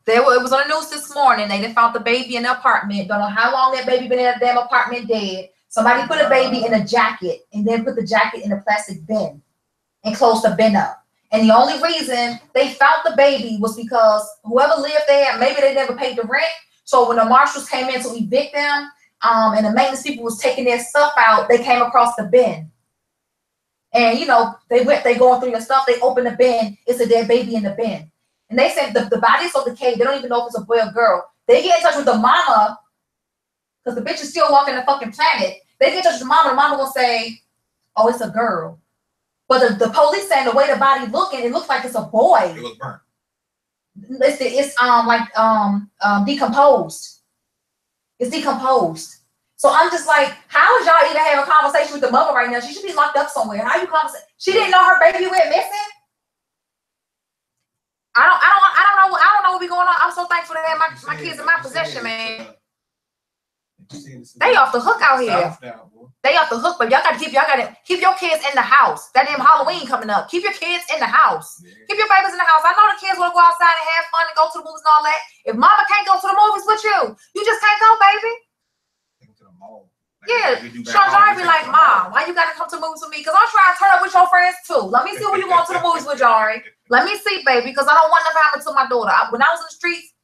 It was on the news this morning. They done found the baby in the apartment. Don't know how long that baby been in that damn apartment dead. Somebody put a baby in a jacket and then put the jacket in a plastic bin and closed the bin up. And the only reason they found the baby was because whoever lived there, maybe they never paid the rent. So when the marshals came in to evict them, and the maintenance people was taking their stuff out, they came across the bin. And you know, they going through your stuff, they open the bin, it's a dead baby in the bin. And they said the body's so decayed, they don't even know if it's a boy or girl. They get in touch with the mama, because the bitch is still walking the fucking planet. They get in touch with the mama will say, oh, it's a girl. But the police saying the way the body looking, it looks like it's a boy. It was burnt. It's decomposed. It's decomposed. So I'm just like, how is y'all even having a conversation with the mother right now? She should be locked up somewhere. How you conversate? She didn't know her baby went missing. I don't know what be going on. I'm so thankful to have my kids in my possession, man. They off the hook out here. They off the hook, but y'all gotta keep your kids in the house. That damn Halloween coming up. Keep your kids in the house. Yeah. Keep your babies in the house. I know the kids want to go outside and have fun and go to the movies and all that. If mama can't go to the movies with you just can't go, baby. Take them to the mall. Yeah, Sean be like, Mom, why you gotta come to the movies with me? Because I'm trying to turn up with your friends too. Let me see who you want to the movies with, Jari. Let me see, baby, because I don't want nothing happen to my daughter. When I was in the streets,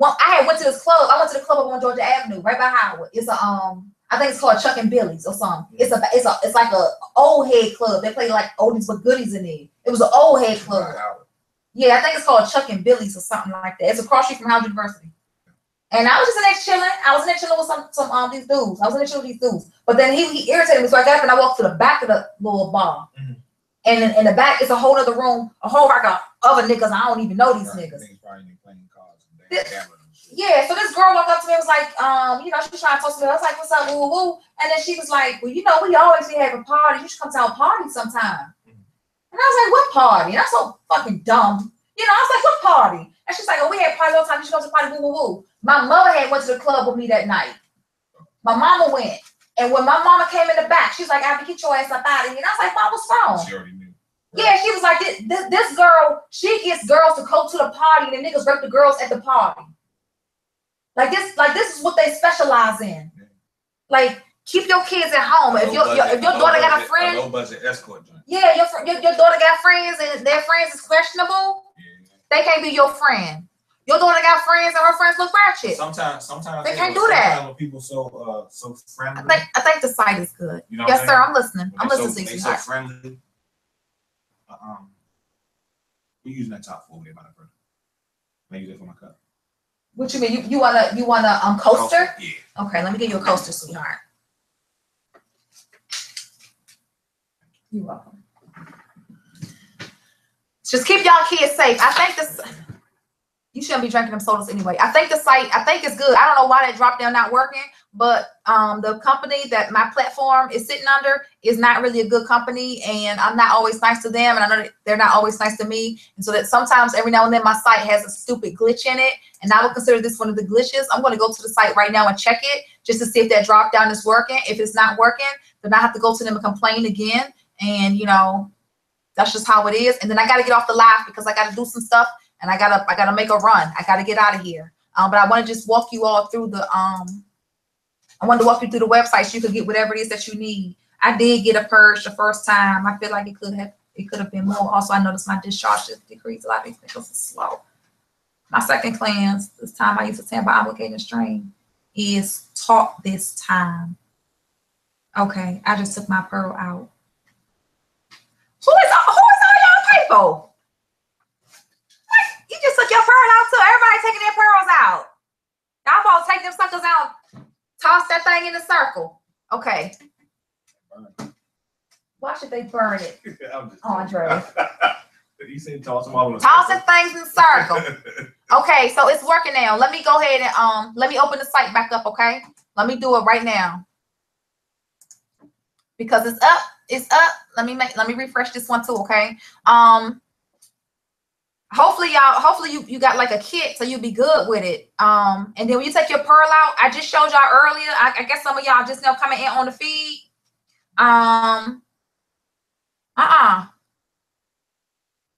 I went to this club. I went to the club up on Georgia Avenue, right by Howard. It's a I think it's called Chuck and Billy's or something. It's like a old head club. They play like oldies but goodies in there. It was an old head club. Yeah, I think it's called Chuck and Billy's or something like that. It's across street from Howard University. And I was just in there chilling. I was in there chilling with some these dudes. I was in there chilling with these dudes. But then he irritated me, so I got up and I walked to the back of the little bar. Mm-hmm. And in the back is a whole other room, a whole rack of other niggas. I don't even know these niggas. Yeah, so this girl walked up to me and was like, you know, she was trying to talk to me. I was like, what's up, woo woo? And then she was like, well, you know, we always be having parties. You should come to our party sometime. And I was like, what party? And I'm so fucking dumb. You know, I was like, what party? And she's like, oh, we had parties all the time. You should go to the party, woo woo woo. My mother had went to the club with me that night. My mama went. And when my mama came in the back, she was like, I have to get your ass up out of here. And I was like, Mom, what's wrong? She already knew. Right. Yeah, she was like, this girl, she gets girls to go to the party and the niggas rape the girls at the party. Like this is what they specialize in. Like, keep your kids at home. If your daughter got a friend, a low budget escort joint. Yeah, your daughter got friends and their friends is questionable. Yeah. They can't be your friend. Your daughter got friends and her friends look ratchet. Sometimes they can't do that. When people so friendly. I think the site is good. You know yes, sir. I'm listening. I'm listening to you. So friendly. We're using that top 4 there by the person. I use it for my cup. What you mean? You want a coaster? Yeah. Okay, let me give you a coaster, sweetheart. You're welcome. Just keep y'all kids safe. I think this. You shouldn't be drinking them sodas anyway. I think the site, it's good. I don't know why that drop down not working, but the company that my platform is sitting under is not really a good company, and I'm not always nice to them, and I know that they're not always nice to me, and so that sometimes every now and then my site has a stupid glitch in it, and I would consider this one of the glitches. I'm going to go to the site right now and check it just to see if that drop down is working. If it's not working, then I have to go to them and complain again, and you know, that's just how it is. And then I got to get off the live because I got to do some stuff. And I gotta make a run. I gotta get out of here. But I want to just walk you all through the I wanted to walk you through the website so you could get whatever it is that you need. I did get a purge the first time. I feel like it could have been more. Also, I noticed my discharge has decreased. A lot of these things are slow. My second cleanse, this time I use a 10 by obligating strain, is taught this time. Okay, I just took my pearl out. Who is all y'all people? You just took your pearl out too. Everybody taking their pearls out. Y'all both take them suckers out. Toss that thing in the circle. Okay. Why should they burn it, Andre? You said toss them all in the tossing things in the circle. Okay, so it's working now. Let me go ahead and let me open the site back up. Okay, let me do it right now because it's up. It's up. Let me refresh this one too. Okay. Hopefully you got like a kit so you'll be good with it. And then when you take your pearl out, I just showed y'all earlier. I guess some of y'all just now coming in on the feed. A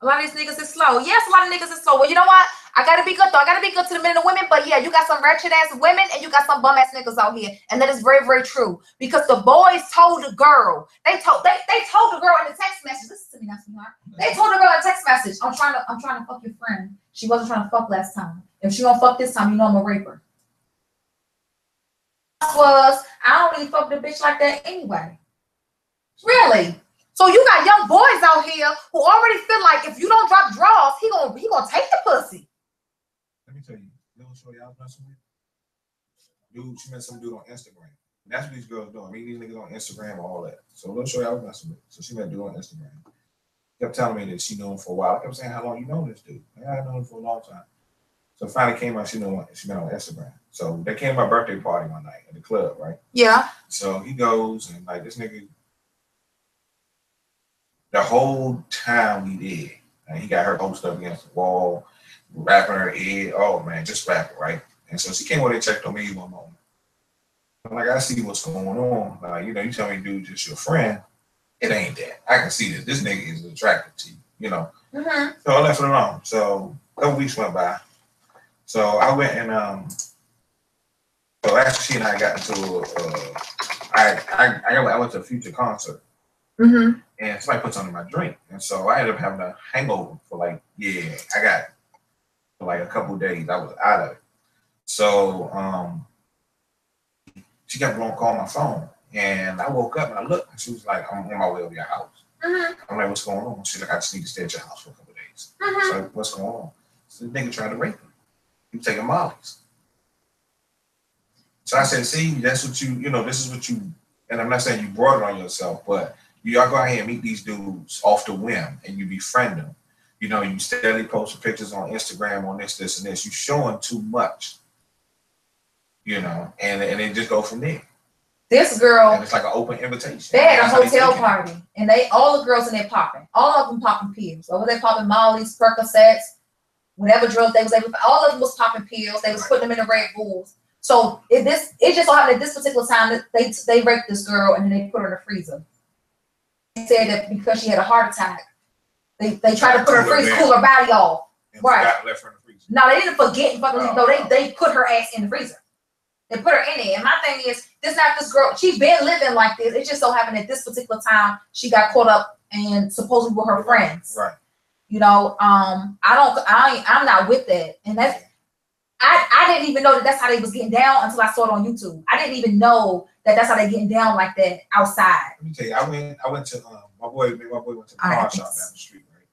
lot of these niggas is slow. Yes, a lot of niggas is slow. Well, you know what? I gotta be good though. I gotta be good to the men and women. But yeah, you got some wretched ass women and you got some bum ass niggas out here, and that is very, very true. Because the boys told the girl, they told the girl in the text message. Listen to me now, sweetheart. They told the girl in the text message, I'm trying to fuck your friend. She wasn't trying to fuck last time. If she don't fuck this time, you know I'm a raper. I don't really fuck the bitch like that anyway. Really. So you got young boys out here who already feel like if you don't drop draws, he gonna take the pussy. Let me tell you, little shorty I was messing with, dude, she met some dude on Instagram. That's what these girls do. I mean, these niggas on Instagram and all that. So little shorty I was messing with. So she met a dude on Instagram. Kept telling me that she knew him for a while. I kept saying, how long you know this dude? I known him for a long time. So finally came out, she met on Instagram. So they came to my birthday party one night at the club, right? Yeah. So he goes and like this nigga. The whole time we did, and he got her posted up against the wall, rapping her head. Oh man, just rapping, right? And so she came over and checked on me one moment. I'm like, I see what's going on. Like, you know, you tell me, dude, just your friend. It ain't that. I can see that this nigga is attracted to you, you know. Mm-hmm. So I left it alone. So a couple weeks went by. So I went and so after she and I got into I went to a Future concert. Mm-hmm. And somebody put something in my drink. And so I ended up having a hangover for like, for like a couple of days. I was out of it. So she kept on calling my phone. And I woke up and I looked and she was like, I'm on my way over your house. Mm-hmm. I'm like, what's going on? She's like, I just need to stay at your house for a couple of days. Mm-hmm. So what's going on? So the nigga tried to rape me. He was taking mollies. So I said, see, that's what you know, this is what you, and I'm not saying you brought it on yourself, but you all go out here and meet these dudes off the whim and you befriend them. You know, you steadily posting pictures on Instagram on this, and this. You showing too much, you know, and they just go from there. This girl, and it's like an open invitation. They had a hotel party, and all the girls in there popping. All of them popping pills. Or were they popping Molly's, Percocets, whatever drugs they was able to. All of them was popping pills. They was putting them in the Red Bulls. So it just so happened at this particular time that they raped this girl and then they put her in the freezer. They said that because she had a heart attack, they tried to put her in the freezer, cool her body off. Right. Left her in the freezer. No, they didn't forget they put her ass in the freezer. They put her in it. And my thing is, this girl, she's been living like this. It just so happened at this particular time she got caught up and supposedly with her friends. Right. You know, I'm not with that. And I didn't even know that's how they was getting down until I saw it on YouTube. I didn't even know that's how they getting down like that outside. Let me tell you, I went to my boy went to the pawn shop down the street, right?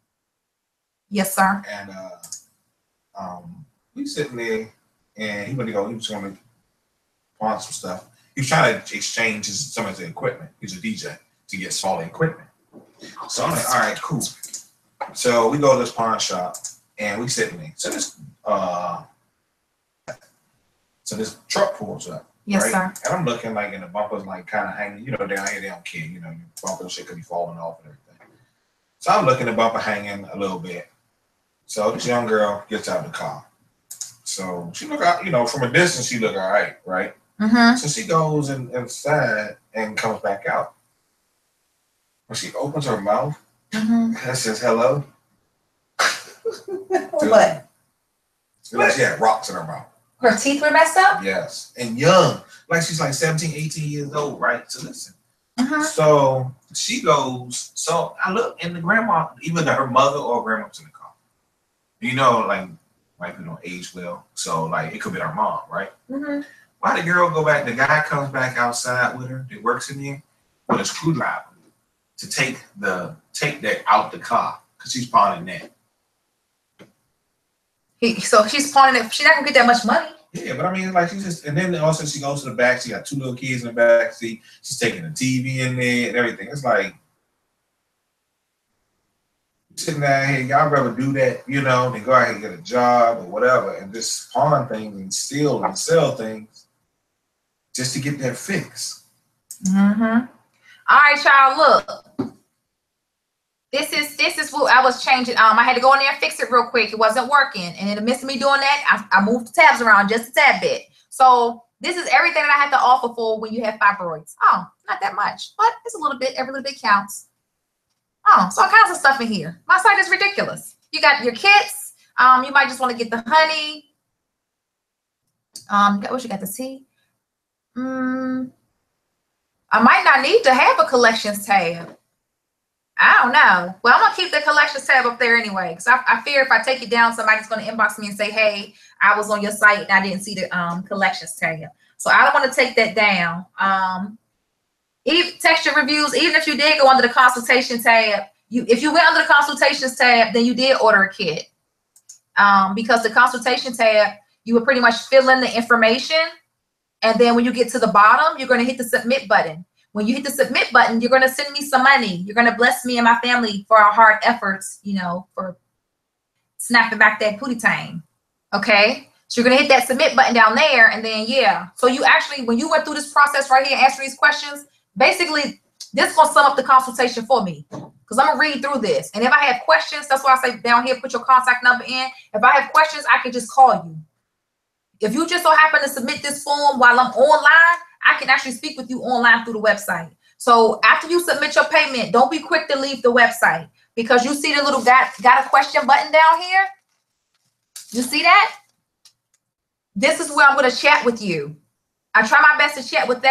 Yes, sir. And we sitting there, and he was going to pawn some stuff. He was trying to exchange some of his equipment. He's a DJ to get smaller equipment. So I'm like, all right, cool. So we go to this pawn shop, and we sitting there. So this truck pulls up. Yes, right? sir. And I'm looking like, and the bumper's like kind of hanging. You know, down here they don't care. You know, your bumper shit could be falling off and everything. So I'm looking at the bumper hanging a little bit. So this young girl gets out of the car. So she look out, you know, from a distance she look all right, right? Mm-hmm. So she goes inside and comes back out. When she opens her mouth, and says hello. What? Like she had rocks in her mouth. Her teeth were messed up? Yes. And young. Like she's like 17, 18 years old, right? So listen. Mm-hmm. So she goes, so I look, and the grandma, even her mother or grandma's in the car. You know, like, white people don't age well. So, like, it could be her mom, right? Mm-hmm. Why the girl go back? The guy comes back outside with her that works in there with a screwdriver to take that out the car because she's pawning that. So she's pawning it. She's not gonna get that much money. Yeah, but I mean, like, she just, and then also she goes to the back. She got 2 little kids in the back seat. She's taking the TV in there and everything. It's like sitting down here, y'all rather do that, you know, than go out here and get a job or whatever, and just pawn things and steal and sell things just to get that fix. Mm-hmm. All right, y'all. Look, this is what I was changing. I had to go in there and fix it real quick. It wasn't working, and in the midst of me doing that, I moved the tabs around just a tad bit. So this is everything that I had to offer for when you have fibroids. Oh, not that much, but it's a little bit. Every little bit counts. Oh, so all kinds of stuff in here. My site is ridiculous. You got your kits. You might just want to get the honey. What you got, the tea? I might not need to have a collections tab. I don't know. Well, I'm going to keep the collections tab up there anyway, because I fear if I take it down, somebody's going to inbox me and say, hey, I was on your site and I didn't see the collections tab. So I don't want to take that down. Texture reviews, even if you did go under the consultation tab, if you went under the consultations tab, then you did order a kit. Because the consultation tab, you would pretty much fill in the information. And then when you get to the bottom, you're going to hit the submit button. When you hit the submit button, you're going to send me some money. You're going to bless me and my family for our hard efforts, you know, for snapping back that pootie tang. Okay. So you're going to hit that submit button down there. And then, yeah. So you actually, when you went through this process right here, answering these questions, basically, this is going to sum up the consultation for me. Because I'm going to read through this. And if I have questions, that's why I say down here, put your contact number in. If I have questions, I can just call you. If you just so happen to submit this form while I'm online, I can actually speak with you online through the website. So after you submit your payment, don't be quick to leave the website, because you see the little got a question button down here. You see that? This is where I'm going to chat with you. I try my best to chat with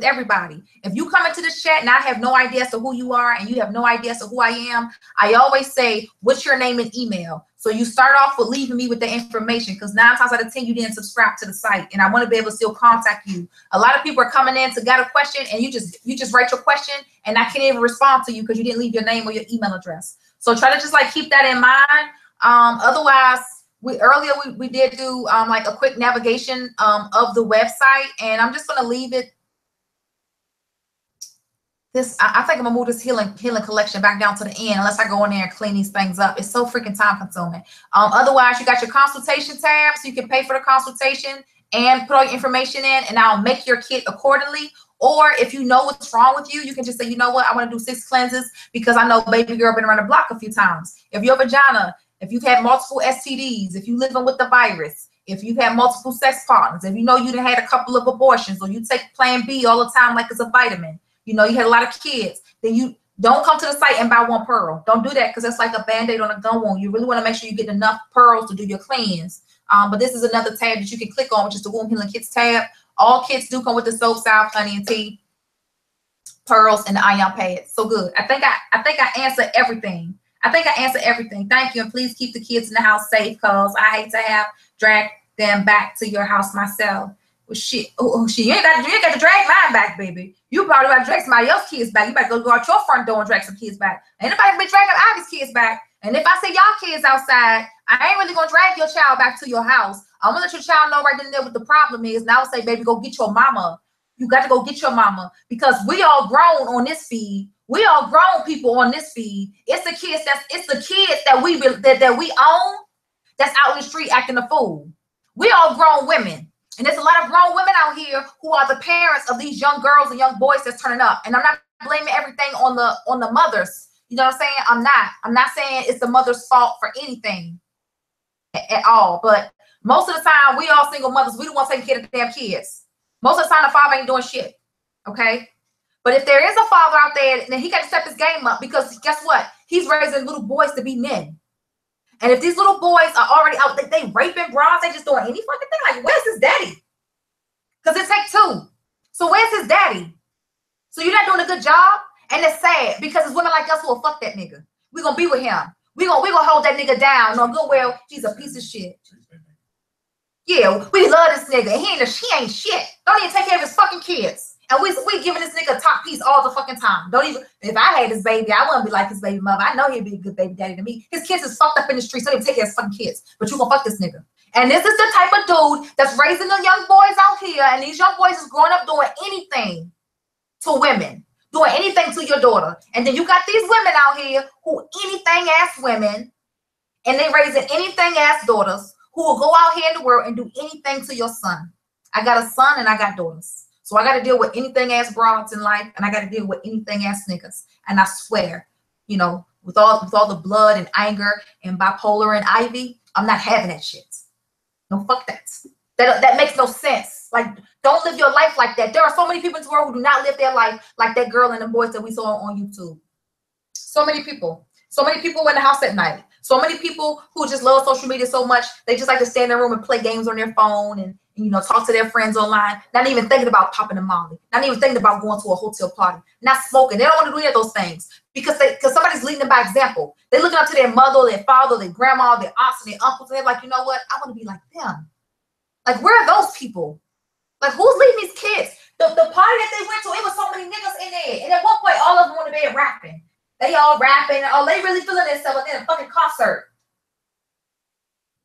everybody. If you come into this chat and I have no idea as to who you are and you have no idea as to who I am, I always say, what's your name and email? So you start off with leaving me with the information, because 9 times out of 10, you didn't subscribe to the site, and I want to be able to still contact you. A lot of people are coming in to got a question, and you just write your question, and I can't even respond to you because you didn't leave your name or your email address. So try to just like keep that in mind. Otherwise, we did do like a quick navigation of the website, and I'm just gonna leave it. I think I'm gonna move this healing collection back down to the end unless I go in there and clean these things up. It's so freaking time consuming. Otherwise, you got your consultation tab, so you can pay for the consultation and put all your information in, and I'll make your kit accordingly. Or if you know what's wrong with you, you can just say, you know what, I want to do 6 cleanses because I know baby girl been around the block a few times. If your vagina, if you've had multiple STDs, if you living with the virus, if you've had multiple sex partners, if you know you done had a couple of abortions, or you take Plan B all the time like it's a vitamin, you know you had a lot of kids, then you don't come to the site and buy 1 pearl. Don't do that because it's like a band-aid on a gun wound. You really want to make sure you get enough pearls to do your cleanse. But this is another tab that you can click on, which is the Womb Healing Kits tab. All kits do come with the soap, salve, honey, and tea, pearls, and the ion pads. So good. I think I answered everything. Thank you, and please keep the kids in the house safe, cause I hate to have drag them back to your house myself. Well, shit, you ain't got to drag mine back, baby. You probably about to drag somebody else's kids back. You better go out your front door and drag some kids back. Ain't nobody been dragging Ivy's kids back. And if I see y'all kids outside, I ain't really gonna drag your child back to your house. I'm gonna let your child know right then and there what the problem is. And I would say, baby, go get your mama. You got to go get your mama, because we all grown on this feed. We all grown people on this feed. It's the kids that we own that's out in the street acting a fool. We all grown women. And there's a lot of grown women out here who are the parents of these young girls and young boys that's turning up. And I'm not blaming everything on the mothers. You know what I'm saying? I'm not saying it's the mother's fault for anything at all. But most of the time, we all single mothers, we don't want to take care of the damn kids. Most of the time, the father ain't doing shit. Okay? But if there is a father out there, then he got to step his game up, because guess what? He's raising little boys to be men. And if these little boys are already out, they raping bras, they just doing any fucking thing. Like, where's his daddy? Because it takes 2. So where's his daddy? So you're not doing a good job? And it's sad, because it's women like us who will fuck that nigga. We're going to be with him. We're gonna hold that nigga down. No goodwill. He's a piece of shit. Yeah, we love this nigga. He ain't shit. Don't even take care of his fucking kids. And we giving this nigga a top piece all the fucking time. Don't even, if I had his baby, I wouldn't be like his baby mother. I know he'd be a good baby daddy to me. His kids is fucked up in the streets. Don't even take care of his fucking kids. But you gonna fuck this nigga. And this is the type of dude that's raising the young boys out here. And these young boys is growing up doing anything to women. Doing anything to your daughter. And then you got these women out here who anything ass women. And they raising anything ass daughters who will go out here in the world and do anything to your son. I got a son and I got daughters. So I got to deal with anything ass broads in life, and I got to deal with anything ass niggas. And I swear, you know, with all the blood and anger and bipolar and Ivy, I'm not having that shit. No, fuck that. That makes no sense. Like, don't live your life like that. There are so many people in this world who do not live their life like that girl and the boys that we saw on YouTube. So many people. So many people in the house at night. So many people who just love social media so much, they just like to stay in their room and play games on their phone and you know, talk to their friends online, not even thinking about popping a molly, not even thinking about going to a hotel party, not smoking. They don't want to do any of those things because somebody's leading them by example. They're looking up to their mother, their father, their grandma, their aunts, and their uncles, and they're like, you know what? I want to be like them. Like, where are those people? Like, who's leading these kids? The party that they went to, it was so many niggas in there. And at one point, all of them went to bed rapping. They all rapping. Oh, they really feeling themselves in a fucking concert.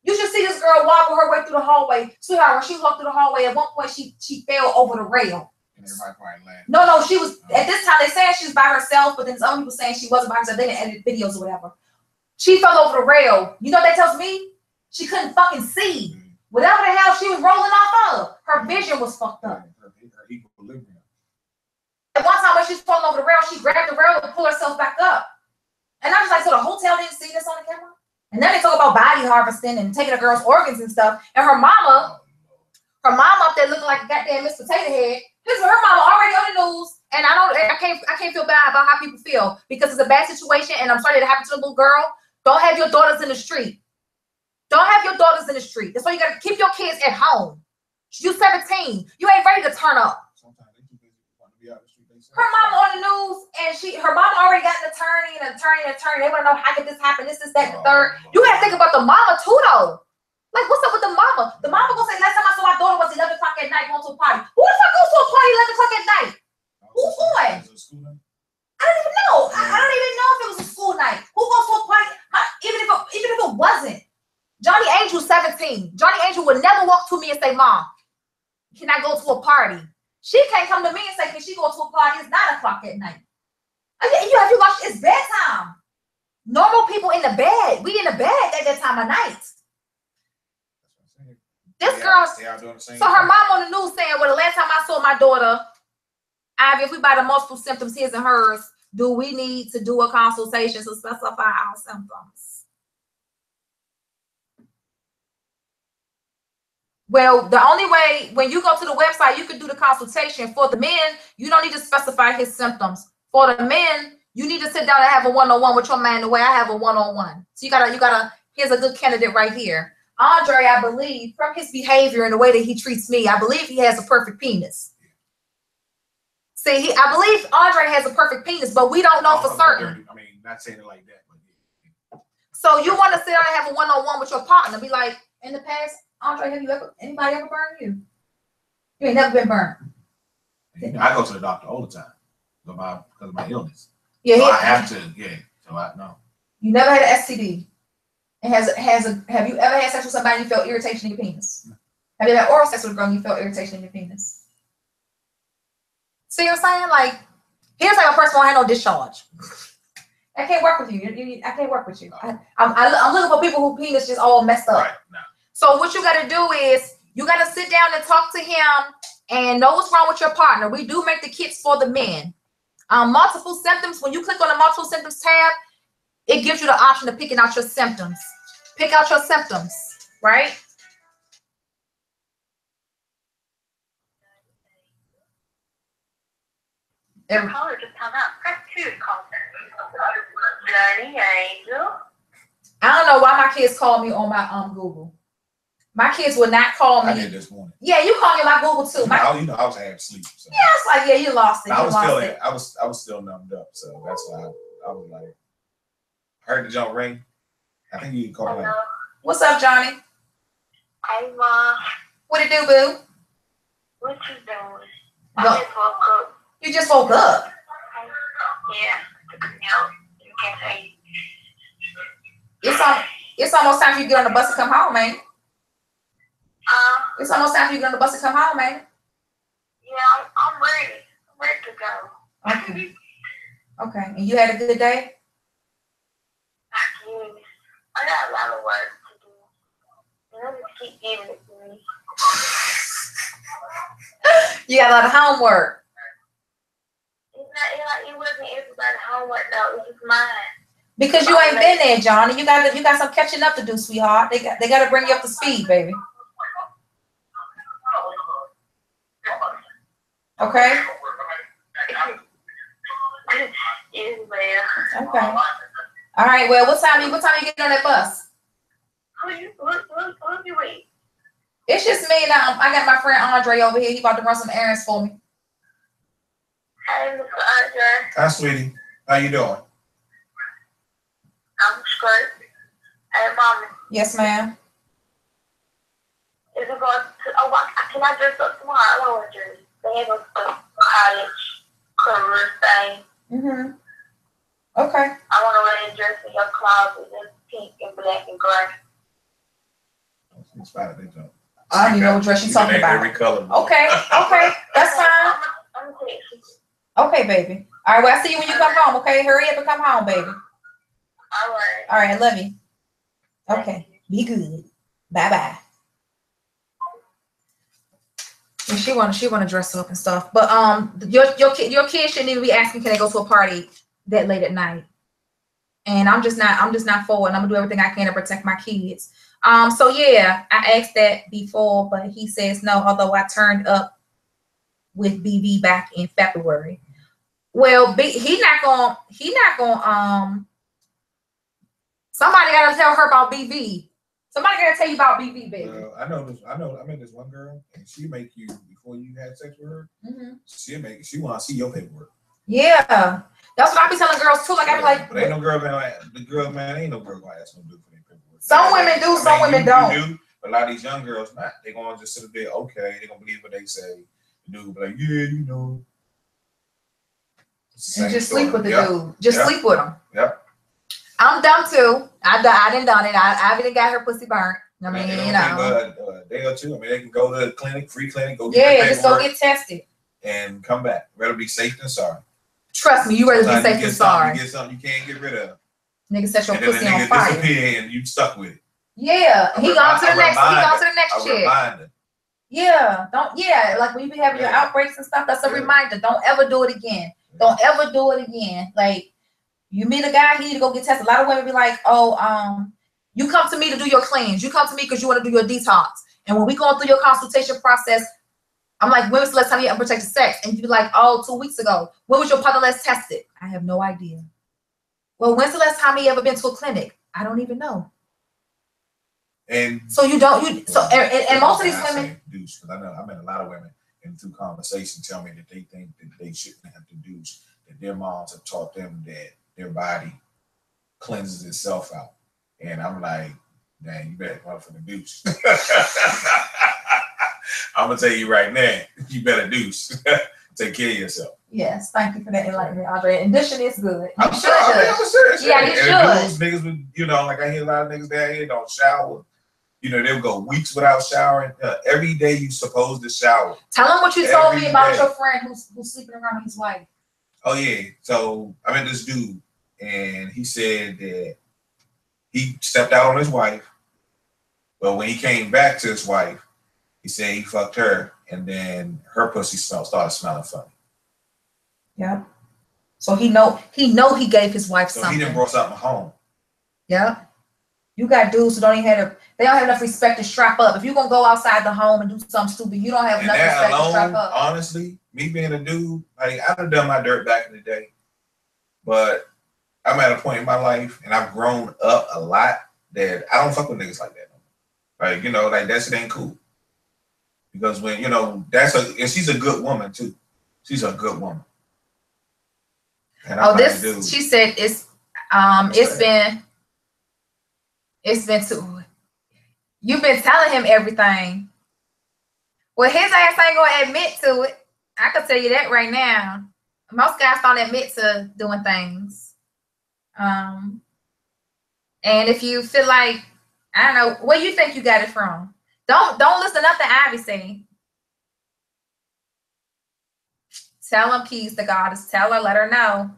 You should see this girl wobble her way through the hallway. Sweetheart, when she walked through the hallway, at one point she fell over the rail. And everybody probably laughed. No, she was, at this time, they saying she was by herself, but then some people saying she wasn't by herself. They didn't edit videos or whatever. She fell over the rail. You know what that tells me? She couldn't fucking see. Whatever the hell she was rolling off of, her vision was fucked up. Her equilibrium. At one time when she was falling over the rail, she grabbed the rail and pulled herself back up. And I was like, so the hotel didn't see this on the camera? And then they talk about body harvesting and taking a girl's organs and stuff. And her mama up there looking like a goddamn Miss Potato Head. Her mama already on the news. And I can't feel bad about how people feel because it's a bad situation and I'm sorry that happened to a little girl. Don't have your daughters in the street. Don't have your daughters in the street. That's why you gotta keep your kids at home. You're 17. You ain't ready to turn up. Her mama on the news, and her mama already got an attorney. They want to know how did this happen, this, that, the third. You got to think about the mama too, though. Like, what's up with the mama? The mama gonna say, last time I saw my daughter was 11 o'clock at night going to a party. Who the fuck goes to a party 11 o'clock at night? Who's going? I don't even know. I don't even know if it was a school night. Who goes to a party? Even if it wasn't. Johnny Angel 7 18. Johnny Angel would never walk to me and say, Mom, can I go to a party? She can't come to me and say, can she go to a party? It's 9 o'clock at night. Have you watched? It's bedtime. Normal people in the bed. We in the bed at that time of night. This girl, so her mom on the news saying, well, the last time I saw my daughter, Ivy, if we buy the multiple symptoms, his and hers, do we need to do a consultation to specify our symptoms? Well, the only way, when you go to the website, you can do the consultation. For the men, you don't need to specify his symptoms. For the men, you need to sit down and have a one-on-one with your man the way I have a one-on-one. So you gotta, here's a good candidate right here. Andre, I believe, from his behavior and the way that he treats me, I believe he has a perfect penis. See, I believe Andre has a perfect penis, but we don't know for certain. I mean, not saying it like that, but yeah. So you want to sit down and have a one-on-one with your partner. Be like, in the past, Andre, anybody ever burned you? You ain't never been burned. I go to the doctor all the time because of my illness. Yeah, so I have to, so I know. You never had an STD. And have you ever had sex with somebody and you felt irritation in your penis? No. Have you had oral sex with a girl and you felt irritation in your penis? See what I'm saying? Like, here's like a person who had no discharge. I can't work with you. I can't work with you. I'm looking for people who penis just all messed up. Right. No. So what you got to do is you got to sit down and talk to him and know what's wrong with your partner. We do make the kits for the men. Multiple symptoms. When you click on the multiple symptoms tab, it gives you the option of picking out your symptoms. Pick out your symptoms, right? Your caller just hung up. Press 2 to call Johnny Angel. I don't know why my kids call me on my Google. My kids would not call me. I did this morning. Yeah, you call me on my Google too. I was half asleep. So. Yeah, it's like, yeah, you lost it. I was still numbed up, so that's why I was like, heard the jump ring. I think you called me. What's up, Johnny? Hey, Mom. What it do, boo? What you doing? I just woke up. You just woke up? Yeah. You can't say. It's almost time for you to get on the bus and come home, man. It's almost time for you to get on the bus and come home, man. Yeah, I'm ready. I'm ready to go. Okay. Okay. And you had a good day? I got a lot of work to do. And I'm just keep giving it to me. You got a lot of homework. It wasn't everybody's homework though. It was mine. Because you ain't been there, Johnny. You got some catching up to do, sweetheart. They got to bring you up to speed, baby. Okay. Yes, ma'am. Okay. All right. Well, what time you getting on that bus? Who you with? It's just me now. I got my friend Andre over here. He about to run some errands for me. Hey, Mr. Andre. Hi, sweetie. How you doing? I'm straight. Hey, Mama. Yes, ma'am. Is it going to, can I dress up tomorrow? I don't want to dress. They have a college career thing. Mm-hmm. Okay. I want to wear a dress in your closet that's pink and black and gray. It's fine. They don't. I don't even know what dress you're talking about. Every color. Okay. That's fine. I'm going to Okay, baby. All right, well, I'll see you when you come home, okay? Hurry up and come home, baby. All right. All right, I love you. Okay, be good. Bye-bye. And she wanna dress up and stuff. But your kids shouldn't even be asking, can they go to a party that late at night? And I'm just not for it. And I'm gonna do everything I can to protect my kids. So yeah, I asked that before, but he says no, although I turned up with BV back in February. Well, he not gonna somebody gotta tell her about BV. Somebody gotta tell you about BV, baby. I met this one girl, and she make you, before you had sex with her, she wanna see your paperwork. Yeah. That's what I be telling girls too. Like I be like, but ain't no girl gonna ask them to do for their paperwork. Some women do, some women don't. You do, but a lot of these young girls not. They gonna just sit up there, okay, they gonna believe what they say. The dude be like, yeah, you know. And just sleep with the dude. Just sleep with him. Yep. I'm dumb too. I done done it. I done got her pussy burnt. I mean, it you don't know. take a day or two. I mean, they can go to the clinic, free clinic, go Yeah, get just go get tested and come back. Rather be safe than sorry. Trust me, you rather be safe than sorry. You get something you can't get rid of. Nigga set your and then pussy the nigga on fire. disappear and you stuck with it. Yeah, he gone to the next. He gone to the next shit. Reminder. Yeah, don't. Yeah, like when you be having your outbreaks and stuff, that's a reminder. Don't ever do it again. Don't ever do it again. Like you meet a guy, he need to go get tested. A lot of women be like, oh, you come to me to do your cleanse. You come to me because you want to do your detox. And when we going through your consultation process, I'm like, when was the last time you had unprotected sex? And you be like, oh, 2 weeks ago. When was your partner last tested? I have no idea. Well, when's the last time he ever been to a clinic? I don't even know. And so you don't and most of these women douche, because I met a lot of women and through conversation tell me that they think that they shouldn't have to douche, that their moms have taught them that their body cleanses itself out. And I'm like, dang, you better motherfucking douche. I'm gonna tell you right now, you better douche. Take care of yourself. Yes, thank you for that enlightenment, Andre. And dishing is good. I'm serious. Yeah, you should. Niggas with, you know, like I hear a lot of niggas down here don't shower. You know, they'll go weeks without showering. Every day you supposed to shower. Tell them what you told me about your friend who's sleeping around with his wife. Oh yeah. So I met this dude, and he said that he stepped out on his wife, but when he came back to his wife, he said he fucked her, and then her pussy started smelling funny. Yeah. So he know he gave his wife something. He didn't brought something home. Yeah. You got dudes who don't have enough respect to strap up. If you're gonna go outside the home and do something stupid, you don't have enough respect to strap up. Honestly, me being a dude, like I'd have done my dirt back in the day, but I'm at a point in my life and I've grown up a lot that I don't fuck with niggas like that. Like, you know, like that shit ain't cool. Because when, you know, and she's a good woman too. She's a good woman. And she said you've been telling him everything. Well, his ass ain't gonna admit to it. I can tell you that right now. Most guys don't admit to doing things. And if you feel like, I don't know, where you think you got it from? Don't listen up to Ivy say. Tell him keys to goddess. Tell her, let her know.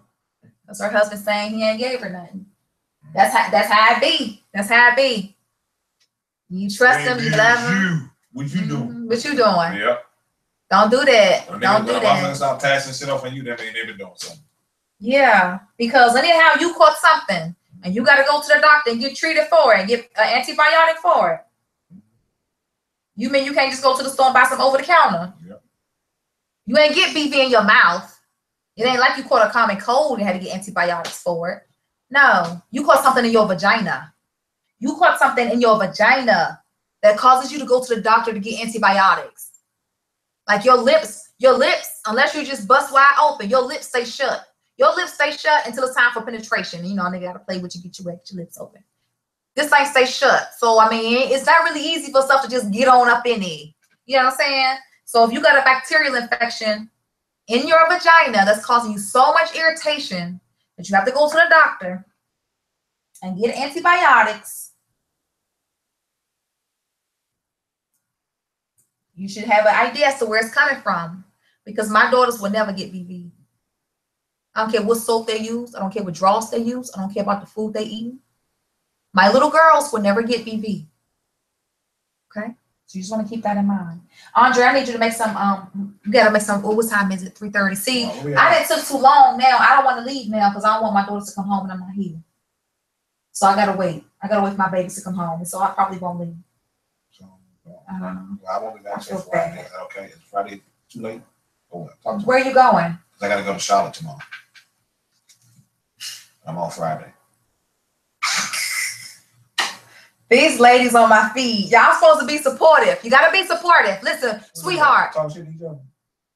Because her husband saying he ain't gave her nothing. That's how it be. That's how it be. You trust him, you love him. What you doing? What you doing? Yep. Don't do that. Don't do that. I'm gonna stop passing shit off on you. That mean they been doing something. Yeah, because anyhow you caught something and you got to go to the doctor and get treated for it and get an antibiotic for it. You mean you can't just go to the store and buy some over the counter? Yep. You ain't get BV in your mouth. It ain't like you caught a common cold and had to get antibiotics for it. No, you caught something in your vagina. You caught something in your vagina that causes you to go to the doctor to get antibiotics. Like your lips, unless you just bust wide open, your lips stay shut. Your lips stay shut until it's time for penetration. You know, nigga gotta play with you, get your lips open. This thing stay shut. So, I mean, it's not really easy for stuff to just get on up in it. You know what I'm saying? So if you got a bacterial infection in your vagina that's causing you so much irritation that you have to go to the doctor and get antibiotics, you should have an idea as to where it's coming from. Because my daughters will never get BV. I don't care what soap they use. I don't care what dross they use. I don't care about the food they eat. My little girls will never get BV. Okay? So you just want to keep that in mind. Andre, I need you to make some, you got to make some, what time is it? 3:30. See, I didn't took too long now. I don't want to leave now because I don't want my daughters to come home and I'm not here. So I got to wait. I got to wait for my babies to come home. And so I probably won't leave. So, I won't be back till Friday. Okay, is Friday too late? Where are you going? I got to go to Charlotte tomorrow. I'm on Friday. These ladies on my feed, y'all supposed to be supportive. You got to be supportive. Listen, sweetheart. Talk shit to each other.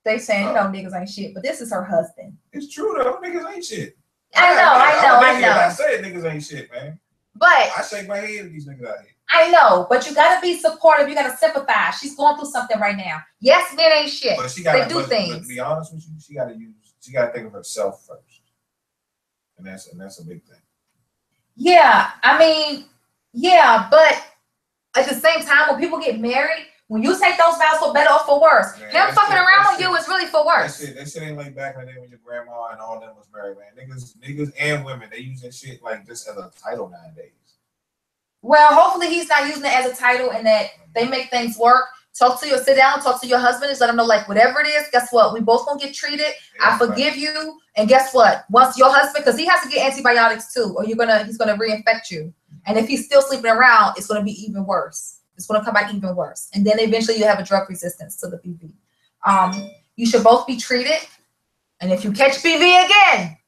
They saying, you know, niggas ain't shit, but this is her husband. It's true though. Niggas ain't shit. I know. I say niggas ain't shit, man. But I shake my head at these niggas out here. I know, but you gotta be supportive. You gotta sympathize. She's going through something right now. Yes, men ain't shit. But they do things. But to be honest with you, she gotta think of herself first. And that's a big thing. Yeah, I mean, yeah, but at the same time, when people get married, when you take those vows for better or for worse, him fucking around on you is really for worse. That shit ain't like back in the day when your grandma and all them was married, man. Niggas and women, they use that shit like just as a title nowadays. Well, hopefully he's not using it as a title and that they make things work. Sit down, talk to your husband, and let him know, like, whatever it is, guess what? We both gonna get treated. I forgive you. And guess what? Once your husband, because he has to get antibiotics too, or he's gonna reinfect you. And if he's still sleeping around, it's gonna be even worse. It's gonna come back even worse. And then eventually you have a drug resistance to the BV. You should both be treated. And if you catch BV again,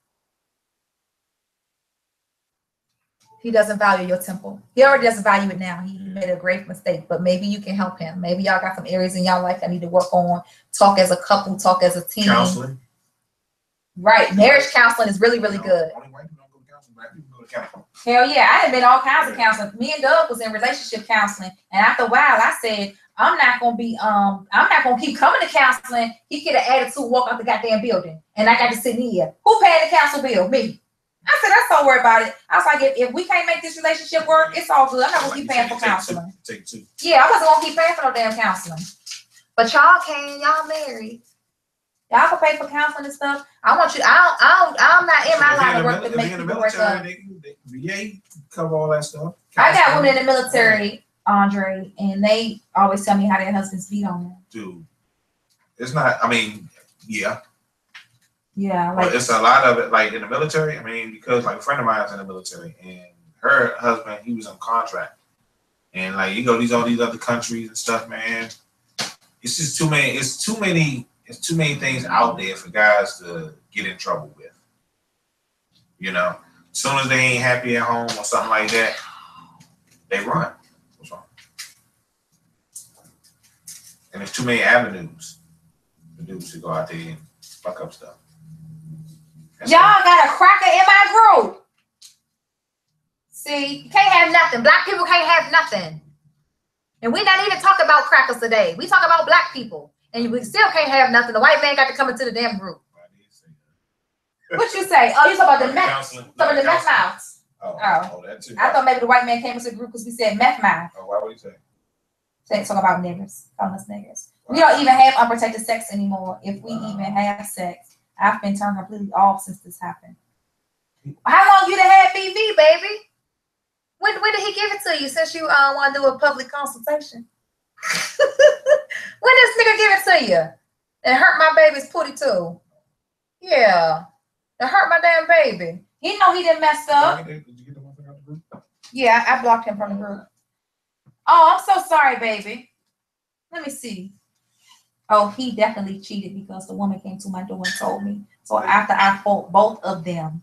he doesn't value your temple. He already doesn't value it now. He made a great mistake, but maybe you can help him. Maybe y'all got some areas in y'all life that need to work on. Talk as a couple, talk as a team. Counseling. Right. Marriage counseling is really, really good. Only white people don't go to counseling. Black people go to counseling. Hell yeah. I had been all kinds of counseling. Me and Doug was in relationship counseling. And after a while, I said, I'm not gonna keep coming to counseling. He get an attitude, walk out the goddamn building. And I got to sit here. Who paying the counsel bill? Me. I said, that's don't worry about it. I was like, if we can't make this relationship work, it's all good. I'm not gonna keep paying for counseling. Take two. Yeah, I wasn't gonna keep paying for no damn counseling. But y'all can, y'all married. Y'all can pay for counseling and stuff. I want you. I'm not in my line of work to make people work up. VA cover all that stuff. I got women in the military, Andre, and they always tell me how their husbands beat on them. Dude, it's not. I mean, yeah. Yeah, like it's a lot of it. Like in the military, I mean, because like a friend of mine is in the military, and her husband, he was on contract, and like you go all these other countries and stuff, man. It's just too many. It's too many things out there for guys to get in trouble with. You know, as soon as they ain't happy at home or something like that, they run. What's wrong? And there's too many avenues for dudes to go out there and fuck up stuff. Y'all got a cracker in my group. See, you can't have nothing. Black people can't have nothing. And we're not even talking about crackers today. We talk about black people. And we still can't have nothing. The white man got to come into the damn group. What you say? Oh, you talking about the meth? Talking about the meth mouths. Oh, that too. I thought maybe the white man came into the group because we said meth mouth. Oh, why would he say? Talk about niggers. Calling us niggers. Wow. We don't even have unprotected sex anymore. If we even have sex. I've been turned completely off since this happened. How long you done had BV, baby? When did he give it to you? Since you want to do a public consultation. When this nigga give it to you? It hurt my baby's pooty too. Yeah. It hurt my damn baby. He know he didn't mess up. Did you get the one thing out the group? Yeah, I blocked him from the group. Oh, I'm so sorry, baby. Let me see. Oh, he definitely cheated because the woman came to my door and told me. So after I fought both of them.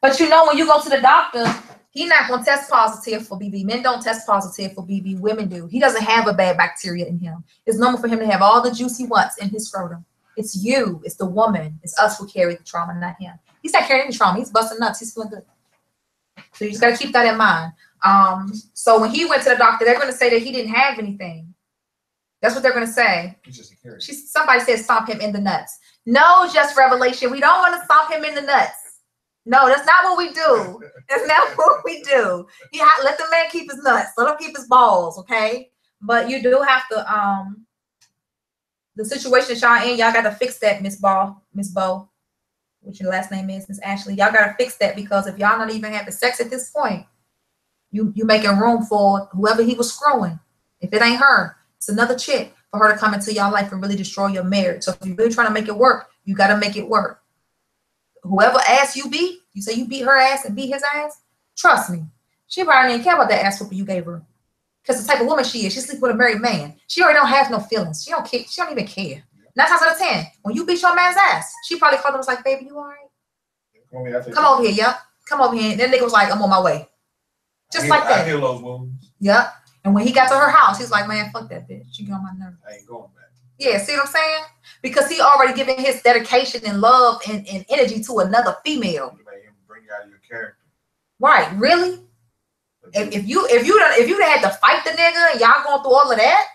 But you know, when you go to the doctor, he's not going to test positive for BV. Men don't test positive for BV. Women do. He doesn't have a bad bacteria in him. It's normal for him to have all the juice he wants in his scrotum. It's you. It's the woman. It's us who carry the trauma, not him. He's not carrying any trauma. He's busting nuts. He's feeling good. So you just got to keep that in mind. So when he went to the doctor, they're going to say that he didn't have anything. That's what they're going to say. Somebody said stomp him in the nuts. No, just revelation. We don't want to stomp him in the nuts. No, that's not what we do. That's not what we do. Let the man keep his nuts. Let him keep his balls, okay? But you do have to, the situation y'all in, y'all got to fix that, Miss Bo, which your last name is, Miss Ashley. Y'all got to fix that because if y'all not even having sex at this point, you making room for whoever he was screwing. If it ain't her, it's another chick for her to come into your life and really destroy your marriage. So if you're really trying to make it work, you got to make it work. Whoever ass you beat, you say you beat her ass and beat his ass, trust me, she probably didn't care about that ass whooping you gave her. Because the type of woman she is, she sleep with a married man. She already don't have no feelings. She don't care. She don't even care. 9 times out of 10, when you beat your man's ass, she probably called him and was like, baby, you all right? Come over here, yep. Come over here. And then nigga was like, I'm on my way. Just like that. I heal those wounds. Yep. And when he got to her house, he's like, man, fuck that bitch. She get on my nerves. I ain't going back. Yeah, see what I'm saying? Because he already given his dedication and love and energy to another female. You made him bring out your character. Right, really? If you had to fight the nigga and y'all going through all of that,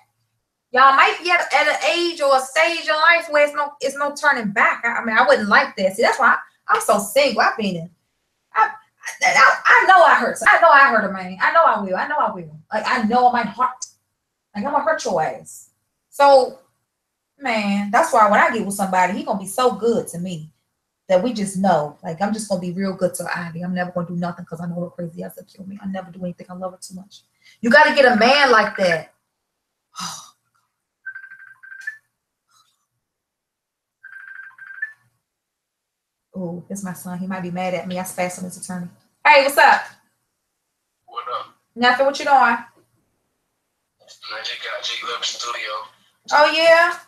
y'all might be at an age or a stage in life where it's no turning back. I mean, I wouldn't like that. See, that's why I'm so single. I know I hurt. I know I hurt her, man. I know I will. I know I will. Like, I know in my heart. Like, I'm gonna hurt your ass. So, man, that's why when I get with somebody, he gonna be so good to me that we just know. Like, I'm just gonna be real good to Ivy. I'm never gonna do nothing because I know her crazy ass will kill me. I never do anything. I love her too much. You gotta get a man like that. Oh, it's my son. He might be mad at me. I spazzed on his attorney. Hey, what's up? What up? Nothing. What you doing? I just left the studio. Oh yeah.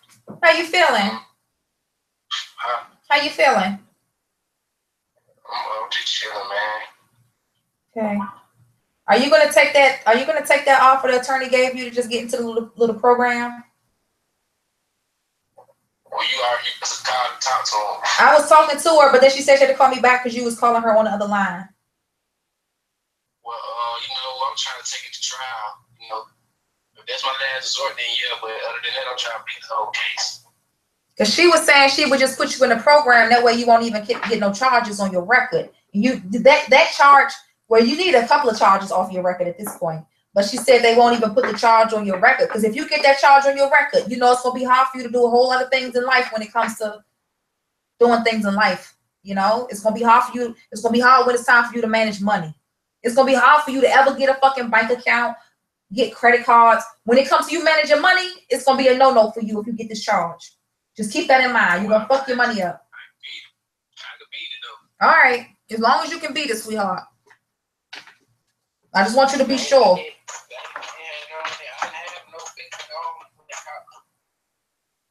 How you feeling? Huh? How you feeling? I'm just chilling, man. Okay. Are you gonna take that? Are you gonna take that offer the attorney gave you to just get into the little program? Well, you already just called to talk to him. I was talking to her, but then she said she had to call me back because you was calling her on the other line. Well, I'm trying to take it to trial. If that's my last resort, then yeah. But other than that, I'm trying to beat the whole case. Because she was saying she would just put you in the program. That way you won't even get no charges on your record. You that charge, well, you need a couple of charges off your record at this point. But she said they won't even put the charge on your record. Because if you get that charge on your record, it's going to be hard for you to do a whole lot of things in life when it comes to doing things in life. It's going to be hard for you. It's going to be hard when it's time for you to manage money. It's going to be hard for you to ever get a fucking bank account, get credit cards. When it comes to you managing money, it's going to be a no-no for you if you get this charge. Just keep that in mind. You're going to fuck your money up. I could beat it, though. All right. As long as you can beat it, sweetheart. I just want you to be sure. And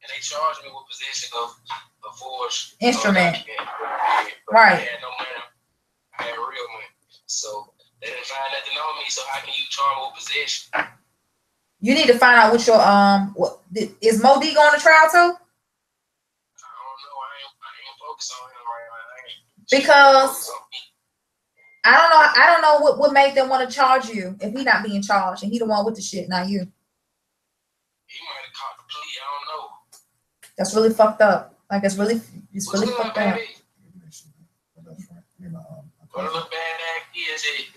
they charged me with possession of forged instrument. Right. I Right. had no money. I had real money. So they didn't find nothing on me. So how can you charge me with possession? You need to find out what your is Mo D going to trial too? I don't know. I ain't focused on him right now. Because I don't know what made them want to charge you if he not being charged and he the one with the shit, not you. He might have caught the plea. I don't know. That's really fucked up. Like it's really What's really good, fucked up. baby? What a little bad act is it?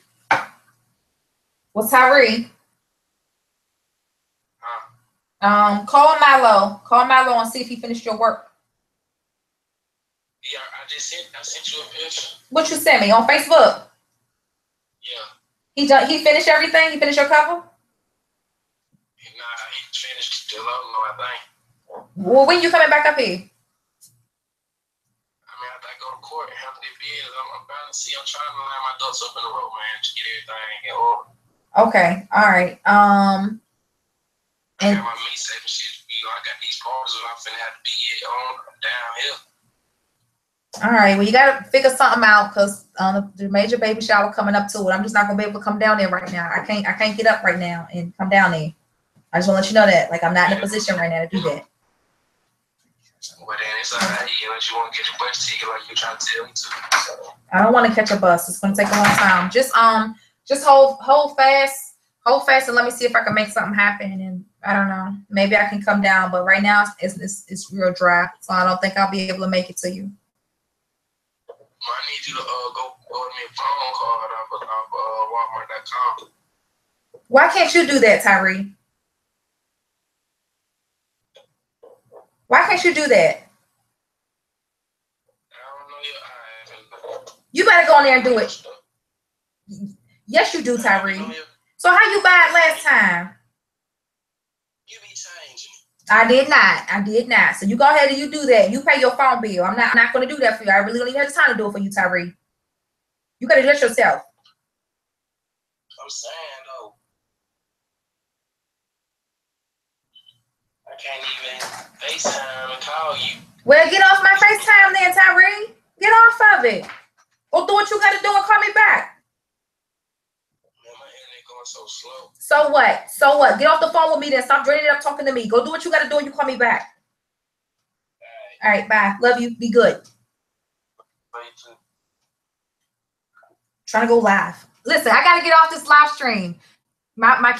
What's Tyree? Huh? Call Milo. Call Milo and see if he finished your work. Yeah, I sent you a picture. What you sent me on Facebook? Yeah. He finished everything? He finished your cover? Nah, he finished the logo, I think. Well, when you coming back up here? I mean, after I go to court and have to get bid, I'm trying to line my ducks up in a row, man, to get everything in order. Okay, all right. I got my meat safe and shit. I got these parts that I'm finna have to be on down here. All right, well, you got to figure something out because the major baby shower coming up to it. I'm just not gonna be able to come down there right now. I can't get up right now and come down there. I just want to let you know that, like, I'm not in a position right now to do that. Well, then it's all right. You want to catch a bus ticket like you're trying to tell me to. So. I don't want to catch a bus. It's gonna take a long time. Just hold fast, and let me see if I can make something happen. And I don't know, maybe I can come down, but right now it's real dry, so I don't think I'll be able to make it to you. I need you to go order me a phone card off Walmart.com. Why can't you do that, Tyree? Why can't you do that? I don't know. You better go in there and do it. Yes, you do, Tyree. So how you buy it last time? You be changing. I did not. So you go ahead and you do that. You pay your phone bill. I'm not going to do that for you. I really don't even have the time to do it for you, Tyree. You got to do it yourself. I'm saying, though. I can't even FaceTime and call you. Well, get off my FaceTime then, Tyree. Get off of it. Go do what you got to do and call me back. Man, my internet going so slow. So what? So what? Get off the phone with me then. Stop draining it up talking to me. Go do what you got to do and you call me back. All right, bye. Love you. Be good. Trying to go live. Listen, I got to get off this live stream. All my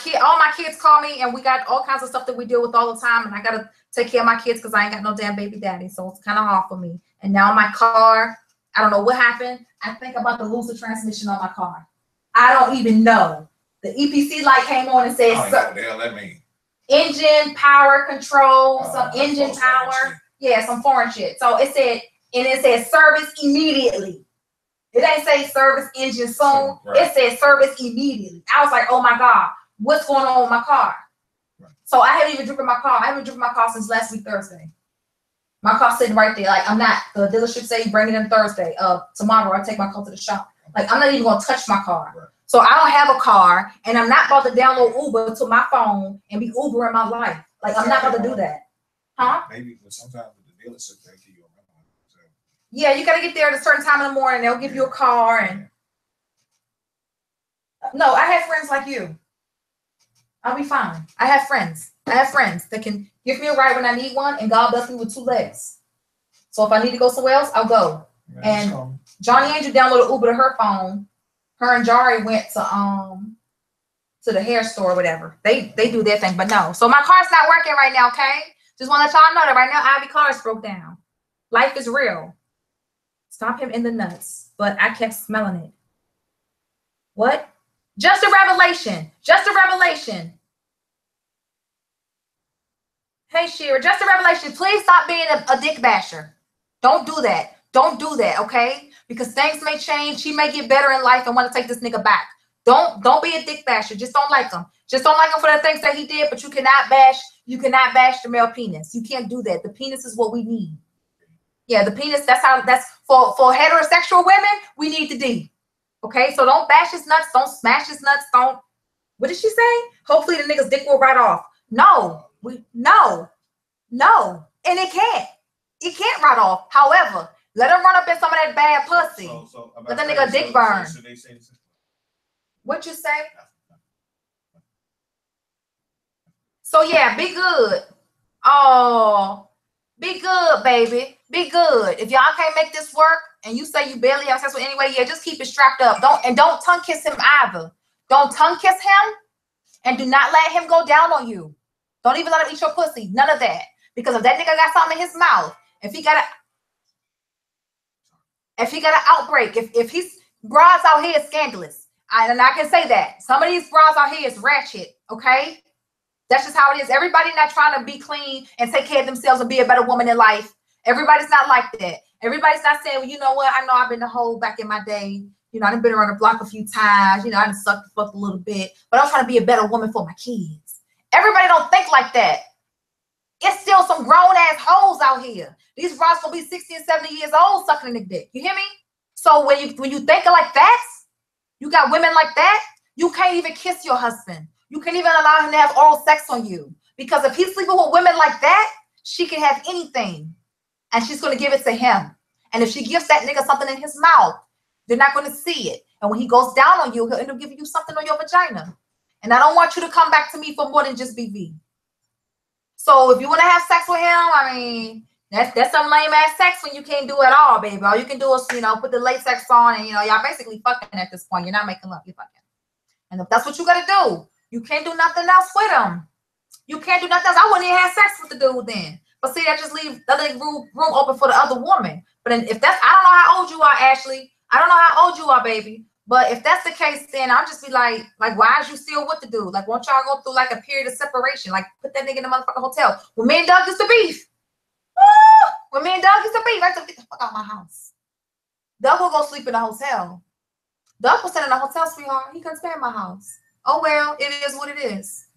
kids call me, and we got all kinds of stuff that we deal with all the time, and I got to take care of my kids because I ain't got no damn baby daddy, so it's kind of hard for me. And now my car, I don't know what happened. I think I'm about to lose the transmission on my car. I don't even know. The EPC light came on and said, I don't know what the hell that means. Engine power control, some engine foreign power. shit. Yeah, some foreign shit. So it said service immediately. It ain't say service engine soon. Right. It said service immediately. I was like, oh my God, what's going on with my car? Right. So I haven't even driven my car. I haven't driven my car since last week, Thursday. My car's sitting right there. Like, I'm not. The dealership say bring it in Thursday. Tomorrow I take my car to the shop. Like, I'm not even gonna touch my car. Right. So I don't have a car, and I'm not about to download Uber to my phone and be Uber in my life. Like, I'm not about to do that. Huh? Maybe, but sometimes with the dealership, they keep you around. So. Yeah, you gotta get there at a certain time in the morning. They'll give you a car, and no, I have friends like you. I'll be fine. I have friends. I have friends that can give me a ride when I need one, and God bless me with 2 legs. So if I need to go somewhere else, I'll go. Man, And Johnny Angel downloaded Uber to her phone. Her and Jari went to the hair store or whatever. They do their thing, but no. So my car's not working right now, okay? Just want to let y'all know that right now Ivy car's broke down. Life is real. Stop him in the nuts. But I kept smelling it. What? Just a revelation. Just a revelation. Hey, Shira, just a revelation. Please stop being a dick basher. Don't do that. Don't do that, okay? Because things may change. She may get better in life and want to take this nigga back. Don't be a dick basher. Just don't like him. Just don't like him for the things that he did, but you cannot bash the male penis. You can't do that. The penis is what we need. Yeah, the penis, that's for heterosexual women, we need the D. Okay? So don't bash his nuts, don't smash his nuts, don't. What did she say? Hopefully the nigga's dick will ride off. No. No. And it can't. It can't ride off. However, let him run up in some of that bad pussy. Let that nigga dick burn. What you say? So yeah, be good. Oh, be good, baby. Be good. If y'all can't make this work and you say you barely have sex with anyway, yeah, just keep it strapped up. Don't tongue kiss him either. Don't tongue kiss him, and do not let him go down on you. Don't even let him eat your pussy. None of that. Because if that nigga got something in his mouth, if he got an outbreak, if he's bras out here is scandalous, and I can say that some of these bras out here is ratchet. Okay, that's just how it is. Everybody not trying to be clean and take care of themselves and be a better woman in life. Everybody's not like that. Everybody's not saying, well, you know what? I know I've been the hoe back in my day. You know, I've been around the block a few times. You know, I done sucked the fuck a little bit, but I'm trying to be a better woman for my kids. Everybody don't think like that. It's still some grown ass hoes out here. These bras gonna be 60 and 70 years old sucking a dick. You hear me? So when you think of like that, you got women like that, you can't even kiss your husband. You can't even allow him to have oral sex on you. Because if he's sleeping with women like that, she can have anything. And she's gonna give it to him. And if she gives that nigga something in his mouth, they're not gonna see it. And when he goes down on you, he'll end up giving you something on your vagina. And I don't want you to come back to me for more than just BV. So if you want to have sex with him, I mean, that's some lame ass sex when you can't do it all, baby. All you can do is, you know, put the latex on and, you know, y'all basically fucking at this point. You're not making love, you're fucking. And if that's what you got to do, you can't do nothing else with him. You can't do nothing else. I wouldn't even have sex with the dude then. But see, that just leaves the other room open for the other woman. But then if that's, I don't know how old you are, Ashley. I don't know how old you are, baby. But if that's the case, then I'll just be like, why is you still with the dude? Like, won't y'all go through like a period of separation? Like, put that nigga in the motherfucking hotel. When me and Doug used to beef. Woo! When me and Doug used to beef, I said, get the fuck out of my house. Doug will go sleep in the hotel. Doug was staying in the hotel, sweetheart. He couldn't stay in my house. Oh, well, it is what it is.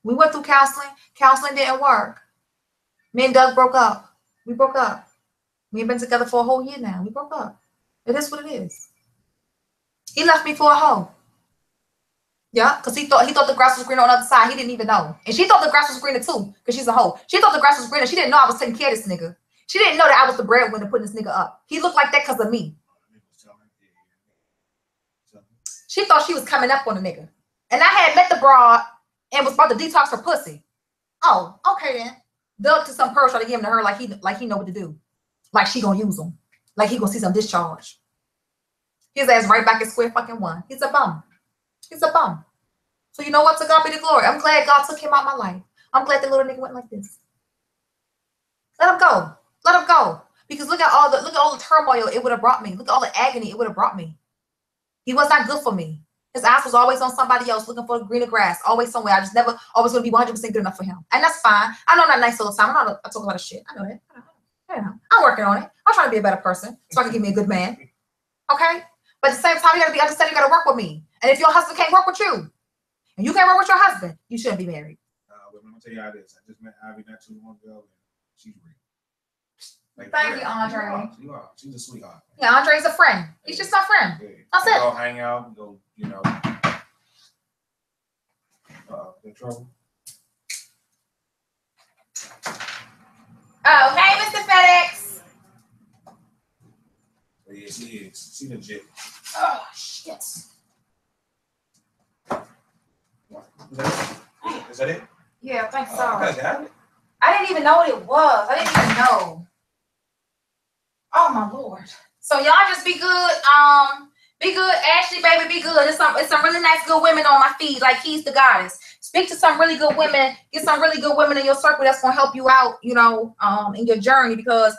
We went through counseling. Counseling didn't work. Me and Doug broke up. We broke up. We ain't been together for a whole year now. We broke up. It is what it is. He left me for a hoe. Yeah, because he thought the grass was greener on the other side. He didn't even know. And she thought the grass was greener too, because she's a hoe. She thought the grass was greener. She didn't know I was taking care of this nigga. She didn't know that I was the breadwinner putting this nigga up. He looked like that because of me. She thought she was coming up on the nigga. And I had met the broad and was about to detox her pussy. Oh, okay then. Dug to some purse trying to give him to her like he know what to do. Like she gonna use him. Like he gonna see some discharge. His ass right back at square fucking one. He's a bum. He's a bum. So you know what? To God be the glory. I'm glad God took him out of my life. I'm glad the little nigga went like this. Let him go. Let him go. Because look at all the turmoil it would have brought me. Look at all the agony it would have brought me. He was not good for me. His eyes was always on somebody else, looking for the greener grass, always somewhere. I just never always going to be 100% good enough for him. And that's fine. I know I'm not nice all the time. I talk a lot of shit. I know that. I'm working on it. I'm trying to be a better person so I can give me a good man. Okay? But at the same time, you got to be understanding you got to work with me. And if your husband can't work with you, and you can't work with your husband, you shouldn't be married. But I'm going to tell you how it is. I just met Ivy not too long ago, and she's real. Like, thank you, Andre. She's a sweetheart. Yeah, Andre's a friend. He's just my friend. Yeah. That's we it. Go hang out, we go, you know. In trouble. Oh, hey, Mr. FedEx. But yeah, she is. She legit. Oh, shit. Is that it? Yeah, thanks. I Sorry. got it. I didn't even know what it was. I didn't even know. Oh my Lord. So y'all just be good. Be good, Ashley, baby, be good. It's some really nice good women on my feed, like He's the Goddess. Speak to some really good women. Get some really good women in your circle that's gonna help you out, you know, in your journey. Because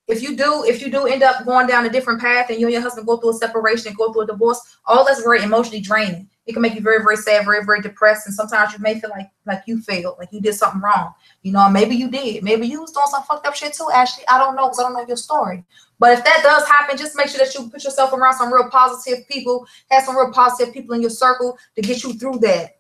if you do end up going down a different path and you and your husband go through a separation, go through a divorce, all that's very emotionally draining. It can make you very, very sad, very, very depressed. And sometimes you may feel like you failed, like you did something wrong. You know, maybe you did. Maybe you was doing some fucked up shit too, Ashley. I don't know, because I don't know your story. But if that does happen, just make sure that you put yourself around some real positive people, have some real positive people in your circle to get you through that.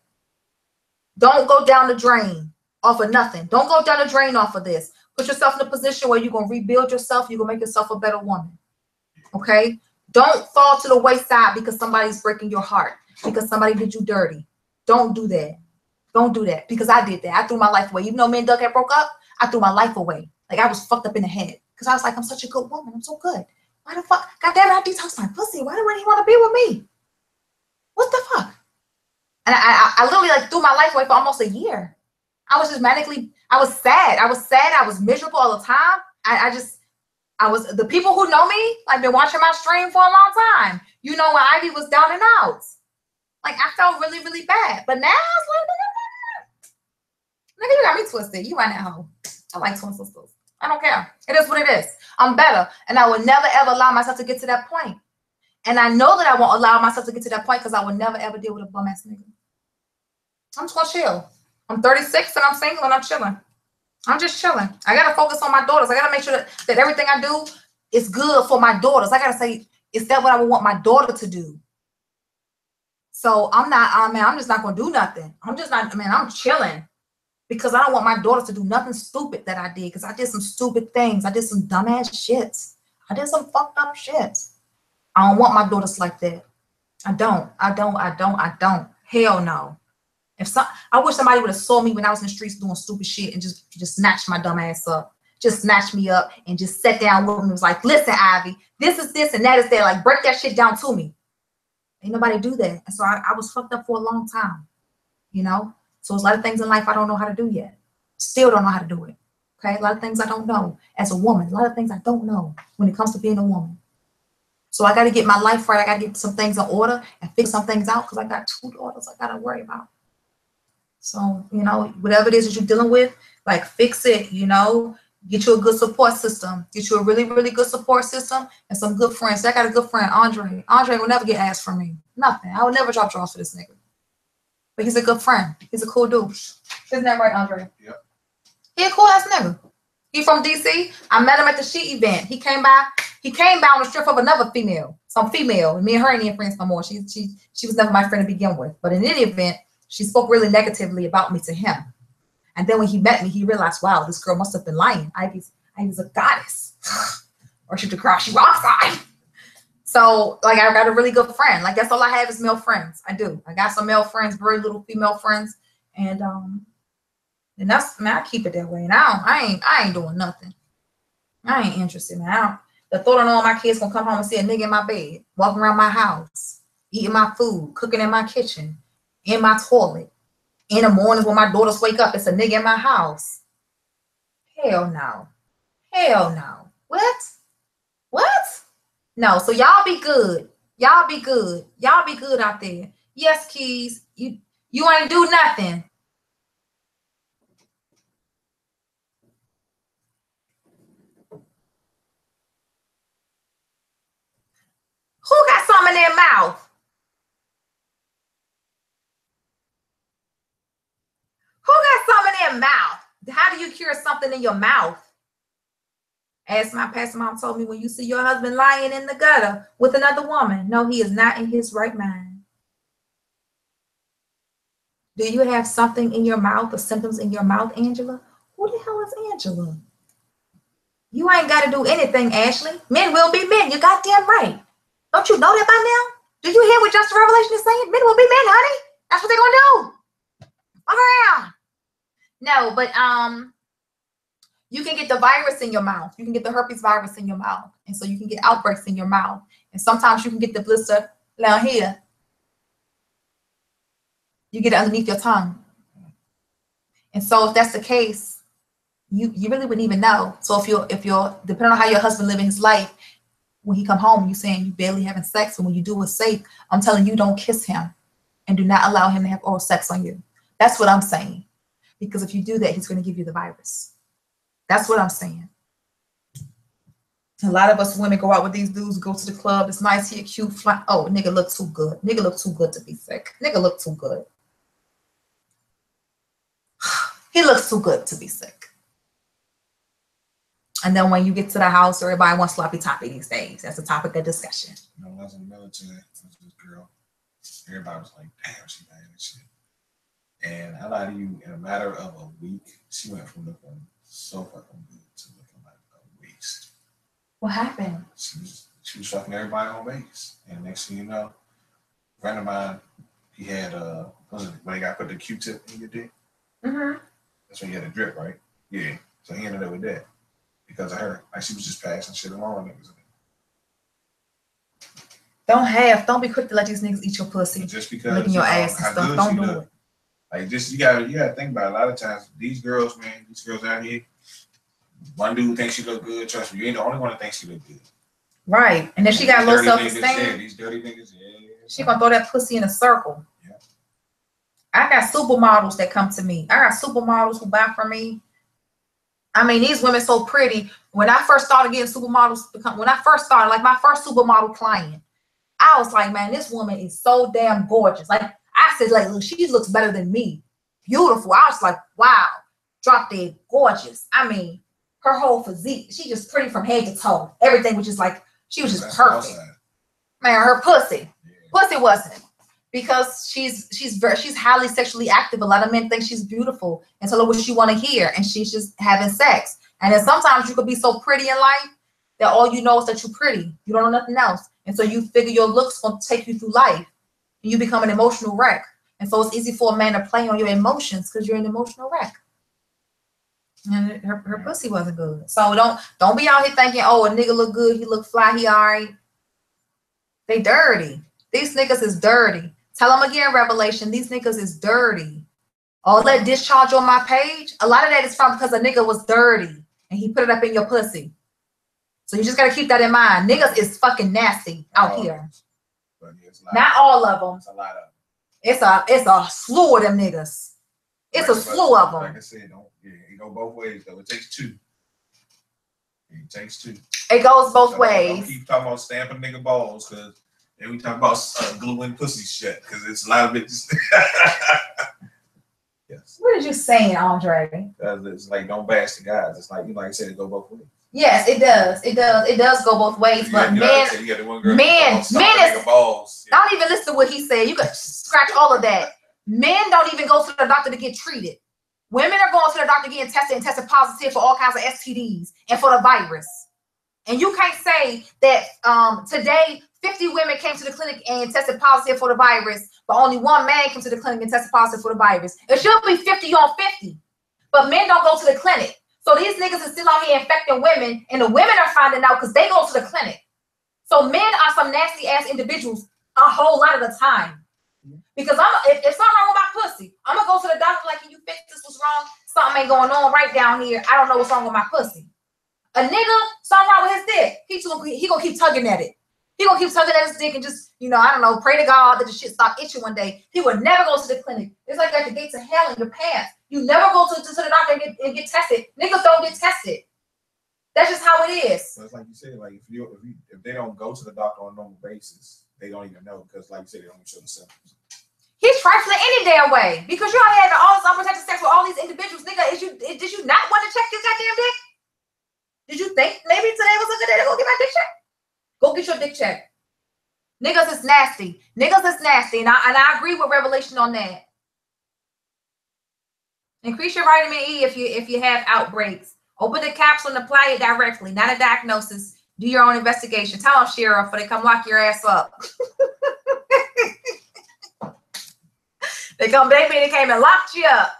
Don't go down the drain off of nothing. Don't go down the drain off of this. Put yourself in a position where you're going to rebuild yourself. You're going to make yourself a better woman. Okay? Don't fall to the wayside because somebody's breaking your heart, because somebody did you dirty. Don't do that. Don't do that, because I did that. I threw my life away. Even though me and Doug had broke up, I threw my life away. Like, I was fucked up in the head because I was like, I'm such a good woman. I'm so good. Why the fuck? God damn it, I detoxed my pussy. Why do he want to be with me? What the fuck? And I literally like threw my life away for almost a year. I was just I was sad. I was miserable all the time. The people who know me, like, been watching my stream for a long time. You know, when Ivy was down and out. Like, I felt really, really bad. But now it's like, nigga, you got me twisted. You right that hoe. I like twin sisters. I don't care. It is what it is. I'm better. And I will never, ever allow myself to get to that point. And I know that I won't allow myself to get to that point because I will never, ever deal with a bum-ass nigga. I'm just going to chill. I'm 36 and I'm single and I'm chilling. I'm just chilling. I got to focus on my daughters. I got to make sure that everything I do is good for my daughters. I got to say, is that what I would want my daughter to do? So I'm just not going to do nothing. I'm chilling. Because I don't want my daughter to do nothing stupid that I did. Because I did some stupid things. I did some dumbass shits. I did some fucked up shit. I don't want my daughters like that. I don't. Hell no. I wish somebody would have saw me when I was in the streets doing stupid shit and just snatched my dumb ass up. Just snatched me up and just sat down with me and was like, listen, Ivy, this is this and that is that. Like, break that shit down to me. Ain't nobody do that. And so I was fucked up for a long time. You know? So there's a lot of things in life I don't know how to do yet. Still don't know how to do it. Okay? A lot of things I don't know as a woman. A lot of things I don't know when it comes to being a woman. So I got to get my life right. I got to get some things in order and figure some things out because I got 2 daughters I got to worry about. So, you know, whatever it is that you're dealing with, like, fix it, you know. Get you a good support system. Get you a really, really good support system and some good friends. So I got a good friend, Andre. Andre will never get asked from me. Nothing. I would never drop draws for this nigga. But he's a good friend. He's a cool dude. Isn't that right, Andre? Yep. He a cool ass nigga. He from DC. I met him at the She event. He came by on the strip of another female. Some female. And me and her ain't even friends no more. She was never my friend to begin with. But in any event, she spoke really negatively about me to him. And then when he met me, he realized, wow, this girl must have been lying. Ivy's a goddess. Or she's a girl. She rocks on. So, like, I got a really good friend. Like, that's all I have is male friends. I do. I got some male friends, very little female friends. And that's, man, I keep it that way. And I ain't doing nothing. I ain't interested, man. The thought of all my kids gonna come home and see a nigga in my bed, walking around my house, eating my food, cooking in my kitchen, in my toilet. In the mornings when my daughters wake up, it's a nigga in my house. Hell no. Hell no. What? No, so y'all be good. Y'all be good. Y'all be good out there. Yes, Keys. You ain't do nothing. in their mouth? Who got something in their mouth? How do you cure something in your mouth? As my pastor mom told me, when you see your husband lying in the gutter with another woman, no, he is not in his right mind. Do you have something in your mouth or symptoms in your mouth, Angela? Who the hell is Angela? You ain't got to do anything, Ashley. Men will be men. You goddamn right. Don't you know that by now? Do you hear what Just Revelation is saying? Men will be men, honey. That's what they're gonna do. Fuck around. No, but you can get the virus in your mouth. You can get the herpes virus in your mouth, and so you can get outbreaks in your mouth. And sometimes you can get the blister down here. You get it underneath your tongue. And so if that's the case, you really wouldn't even know. So if you're depending on how your husband living his life, when he come home, you saying you barely having sex, and when you do it safe, I'm telling you, don't kiss him and do not allow him to have oral sex on you. That's what I'm saying. Because if you do that, he's going to give you the virus. That's what I'm saying. A lot of us women go out with these dudes, go to the club. It's nice, he cute, fly. Oh, nigga look too good. Nigga look too good to be sick. Nigga look too good. He looks too good to be sick. And then when you get to the house, everybody wants sloppy toppy these days. That's a topic of discussion. You know, when I was in the military, there was this girl. Everybody was like, damn, she bad and shit. And I lie to you, in a matter of a week, she went from looking so fucking good to looking like a waste. What happened? She was fucking everybody on base. And next thing you know, a friend of mine, he had when he got put the Q-tip in your dick. Mm-hmm. That's when you had a drip, right? Yeah. So he ended up with that because of her. Like she was just passing shit along. Don't be quick to let these niggas eat your pussy. But just because licking your ass and stuff. Don't do it. Like just you gotta think about it. A lot of times these girls, man, these girls out here, one dude thinks she look good. Trust me, you ain't the only one that thinks she look good. Right. And if she got low self-esteem, yeah, these dirty niggas, she gonna throw that pussy in a circle. Yeah. I got supermodels that come to me. I got supermodels who buy from me. I mean, these women so pretty. When I first started getting supermodels, like my first supermodel client, I was like, man, this woman is so damn gorgeous. Like I said, like, look, she looks better than me. Beautiful. I was like, wow, drop dead gorgeous. I mean, her whole physique, she just pretty from head to toe. Everything was just like, she was just perfect. Man, her pussy wasn't. Because she's highly sexually active. A lot of men think she's beautiful and tell her what she want to hear, and she's just having sex. And then sometimes you could be so pretty in life that all you know is that you're pretty. You don't know nothing else. And so you figure your looks gonna take you through life. And you become an emotional wreck. And so it's easy for a man to play on your emotions because you're an emotional wreck. And her pussy wasn't good. So don't be out here thinking, oh, a nigga look good, he look fly, he all right. They dirty. These niggas is dirty. Tell them again, Revelation, these niggas is dirty. All that discharge on my page, a lot of that is from because a nigga was dirty and he put it up in your pussy. So you just got to keep that in mind. Niggas is fucking nasty out here. Not all of them. It's a lot of them. It's a slew of them niggas. It's a slew of them. Like I said, it go both ways though. It takes two. It takes two. It goes both ways. Don't keep talking about stamping nigga balls because then we talk about gluing pussy shut because it's a lot of bitches. Yes. What did you say, Andre? It's like don't bash the guys. It's like I said, it go both ways. Yes, it does. It does go both ways. But men don't even listen to what he said. You could scratch all of that. Men don't even go to the doctor to get treated. Women are going to the doctor getting tested and tested positive for all kinds of STDs and for the virus. And you can't say that today 50 women came to the clinic and tested positive for the virus, but only one man came to the clinic and tested positive for the virus. It should be 50 on 50. But men don't go to the clinic. So these niggas are still out here infecting women, and the women are finding out because they go to the clinic. So men are some nasty ass individuals a whole lot of the time. Because if something wrong with my pussy, I'm gonna go to the doctor like, can you fix this? What's wrong? Something ain't going on right down here. I don't know what's wrong with my pussy. A nigga, something wrong with his dick. He gonna keep tugging at it. He gonna keep tugging at his dick and just, I don't know, pray to God that the shit stop itching one day. He would never go to the clinic. It's like at the gates of hell in your pants. You never go to the doctor and get tested. Niggas don't get tested. That's just how it is. So it's like you said, like if they don't go to the doctor on a normal basis, they don't even know because, like you said, they don't even show the symptoms. He's trifling any damn way because you already had all this unprotected sex with all these individuals. Nigga, did you not want to check your goddamn dick? Did you think maybe today was a good day to go get my dick checked? Go get your dick checked. Niggas is nasty. Niggas is nasty. And I agree with Revelation on that. Increase your vitamin E if you have outbreaks. Open the capsule and apply it directly, not a diagnosis. Do your own investigation. Tell them, Sheriff, before they come lock your ass up. They came and locked you up.